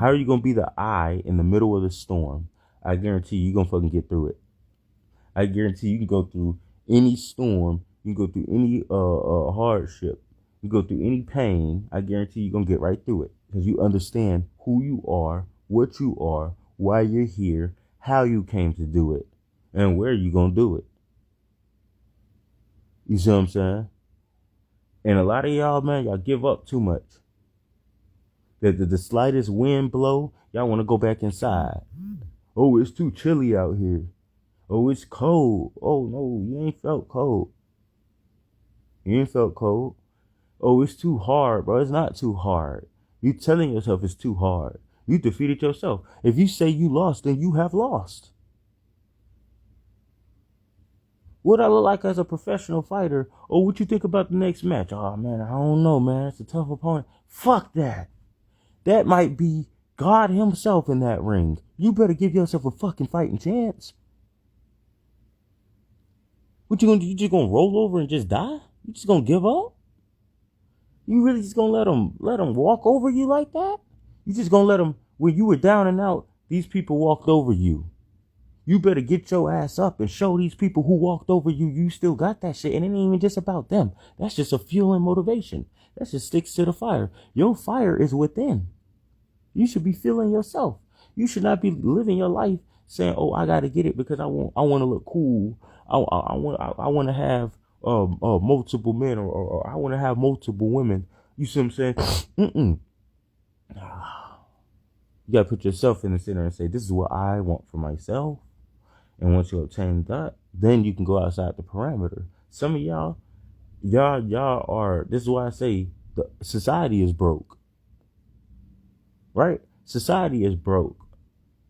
A: how are you going to be the eye in the middle of the storm, I guarantee you're going to fucking get through it. I guarantee you can go through any storm. You can go through any hardship. You go through any pain. I guarantee you're going to get right through it because you understand who you are, what you are, why you're here, how you came to do it, and where you going to do it. You see what I'm saying? And a lot of y'all, man, y'all give up too much. The slightest wind blow, y'all want to go back inside. Oh, it's too chilly out here. Oh, it's cold. Oh no, you ain't felt cold. You ain't felt cold. Oh, it's too hard, bro. It's not too hard. You telling yourself it's too hard. You defeated yourself. If you say you lost, then you have lost. What I look like as a professional fighter, or what you think about the next match? Oh man, I don't know, man. It's a tough opponent. Fuck that. That might be God himself in that ring. You better give yourself a fucking fighting chance. What you gonna do? You just gonna roll over and just die? You just gonna give up? You really just gonna let them walk over you like that? You just gonna let them, when you were down and out, these people walked over you. You better get your ass up and show these people who walked over you, you still got that shit. And it ain't even just about them. That's just a fuel and motivation. That just sticks to the fire. Your fire is within. You should be feeling yourself. You should not be living your life saying, "Oh, I gotta get it because I want to look cool. I want to have multiple men, or I want to have multiple women." You see what I'm saying? Mm-mm. You gotta put yourself in the center and say, "This is what I want for myself." And once you obtain that, then you can go outside the parameter. Some of y'all are. This is why I say the society is broke. Right? Society is broke.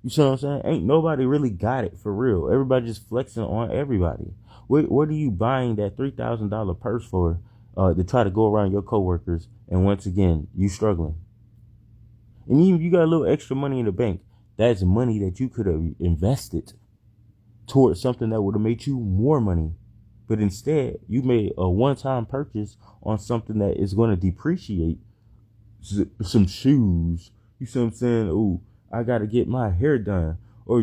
A: You see what I'm saying? Ain't nobody really got it for real. Everybody just flexing on everybody. What are you buying that $3,000 purse for to try to go around your coworkers? And once again, you struggling. And even if you got a little extra money in the bank, that's money that you could have invested towards something that would have made you more money. But instead, you made a one-time purchase on something that is going to depreciate. Some shoes. You see what I'm saying? Oh, I got to get my hair done. Or,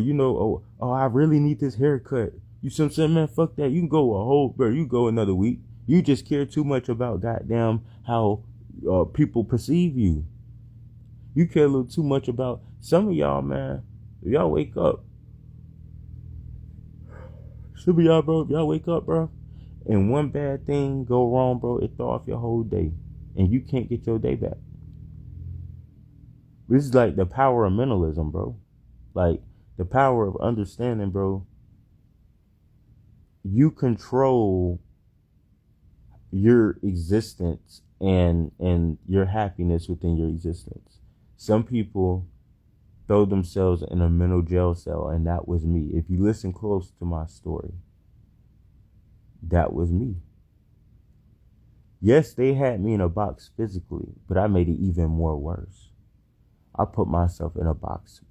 A: I really need this haircut. You see what I'm saying, man? Fuck that. You can go you go another week. You just care too much about goddamn how people perceive you. You care a little too much about some of y'all, man. If y'all wake up. Some of y'all, bro, if y'all wake up, bro, and one bad thing go wrong, bro, it throw off your whole day. And you can't get your day back. This is like the power of mentalism, bro. Like the power of understanding, bro. You control your existence and your happiness within your existence. Some people throw themselves in a mental jail cell, and that was me. If you listen close to my story, that was me. Yes, they had me in a box physically, but I made it even more worse. I put myself in a box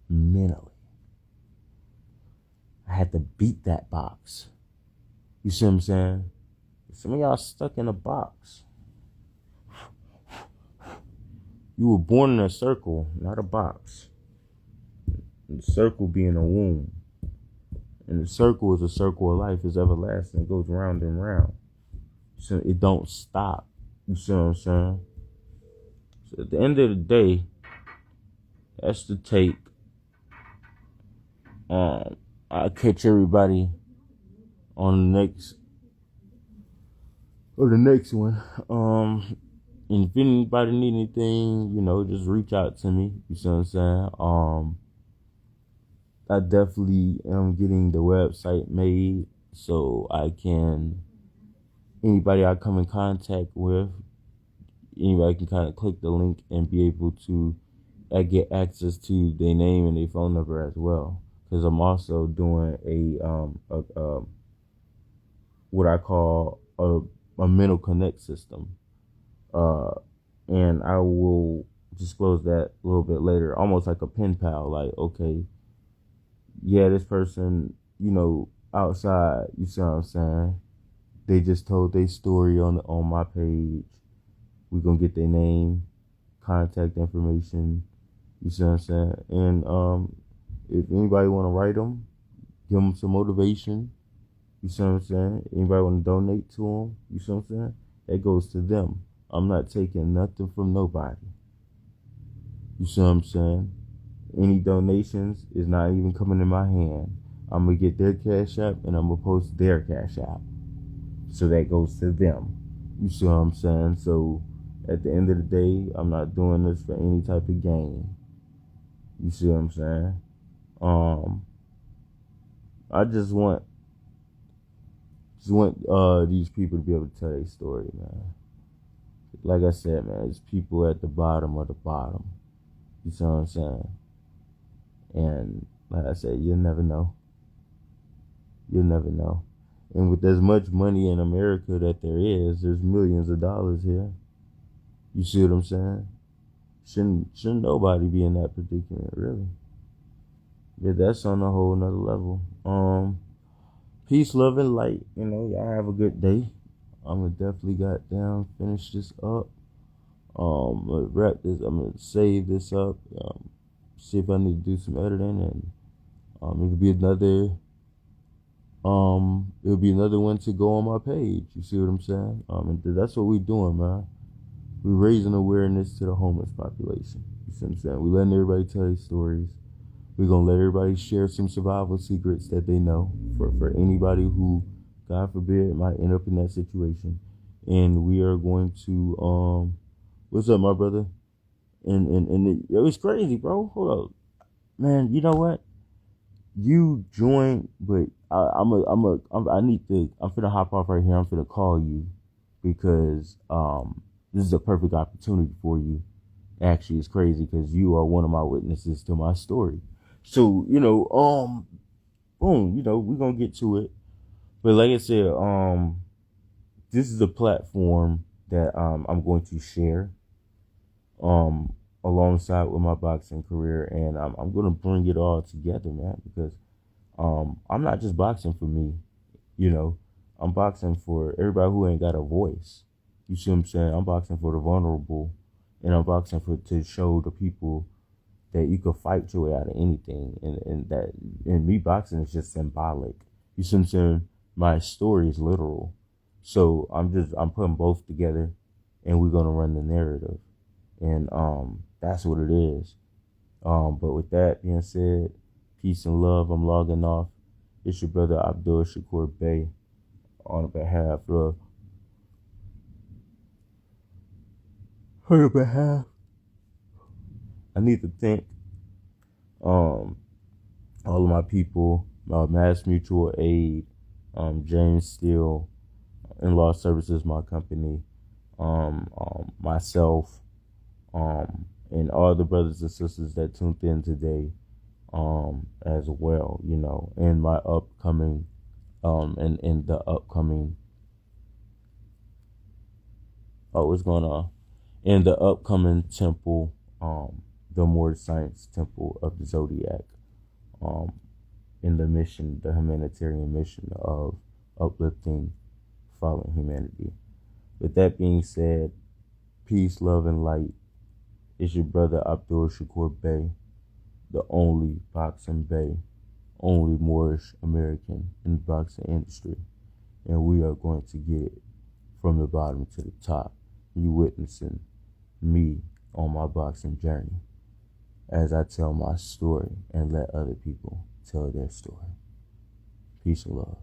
A: mentally. I had to beat that box. You see what I'm saying? Some of y'all stuck in a box. You were born in a circle, not a box. The circle being a womb. And the circle is a circle of life. It's everlasting. It goes round and round. So it don't stop. You see what I'm saying? So at the end of the day, that's the take. I'll catch everybody on the next one. And if anybody need anything, just reach out to me. You see what I'm saying? I definitely am getting the website made so anybody I come in contact with, anybody can kind of click the link and be able to get access to their name and their phone number as well. Because I'm also doing a what I call a mental connect system. And I will disclose that a little bit later, almost like a pen pal. Like, okay, yeah, this person, outside, you see what I'm saying? They just told their story on my page. We're gonna get their name, contact information, you see what I'm saying? And if anybody want to write them, give them some motivation, you see what I'm saying? Anybody want to donate to them, you see what I'm saying? That goes to them. I'm not taking nothing from nobody. You see what I'm saying? Any donations is not even coming in my hand. I'm going to get their Cash App and I'm going to post their Cash App. So that goes to them. You see what I'm saying? So at the end of the day, I'm not doing this for any type of gain. You see what I'm saying? I just want these people to be able to tell their story, man. Like I said, man, it's people at the bottom of the bottom. You see what I'm saying? And like I said, you'll never know. You'll never know. And with as much money in America that there is, there's millions of dollars here. You see what I'm saying? Shouldn't nobody be in that predicament, really. Yeah, that's on a whole nother level. Peace, love, and light. You know, y'all have a good day. I'm gonna definitely finish this up. I'm gonna wrap this. I'm gonna save this up. See if I need to do some editing, and it'll be another one to go on my page. You see what I'm saying? And that's what we doing, man. We're raising awareness to the homeless population. You see what I'm saying? We letting everybody tell their stories. We're going to let everybody share some survival secrets that they know for anybody who, God forbid, might end up in that situation. And we are going to, what's up, my brother? It was crazy, bro. Hold up. Man, you know what? You joined, but I'm finna hop off right here. I'm finna call you because, this is a perfect opportunity for you. Actually, it's crazy because you are one of my witnesses to my story. So, boom, we're gonna get to it. But like I said, this is a platform that I'm going to share alongside with my boxing career, and I'm gonna bring it all together, man, because I'm not just boxing for me, I'm boxing for everybody who ain't got a voice. You see what I'm saying? I'm boxing for the vulnerable, and I'm boxing to show the people that you could fight your way out of anything, and me boxing is just symbolic. You see what I'm saying? My story is literal, so I'm putting both together, and we're gonna run the narrative, and that's what it is. But with that being said, peace and love. I'm logging off. It's your brother Abdul Shakur Bey on behalf of. I need to thank all of my people, Mass Mutual Aid, James Steele, In-Law Services, my company, myself, and all the brothers and sisters that tuned in today, as well, in my upcoming, in the upcoming, what's going on? In the upcoming temple, the More Science Temple of the Zodiac, in the humanitarian mission of uplifting fallen humanity. With that being said, peace, love, and light. It's your brother Abdul Shakur Bey, the only boxing Bey, only Moorish American in the boxing industry. And we are going to get it from the bottom to the top. You witnessing me on my boxing journey as I tell my story and let other people tell their story. Peace and love.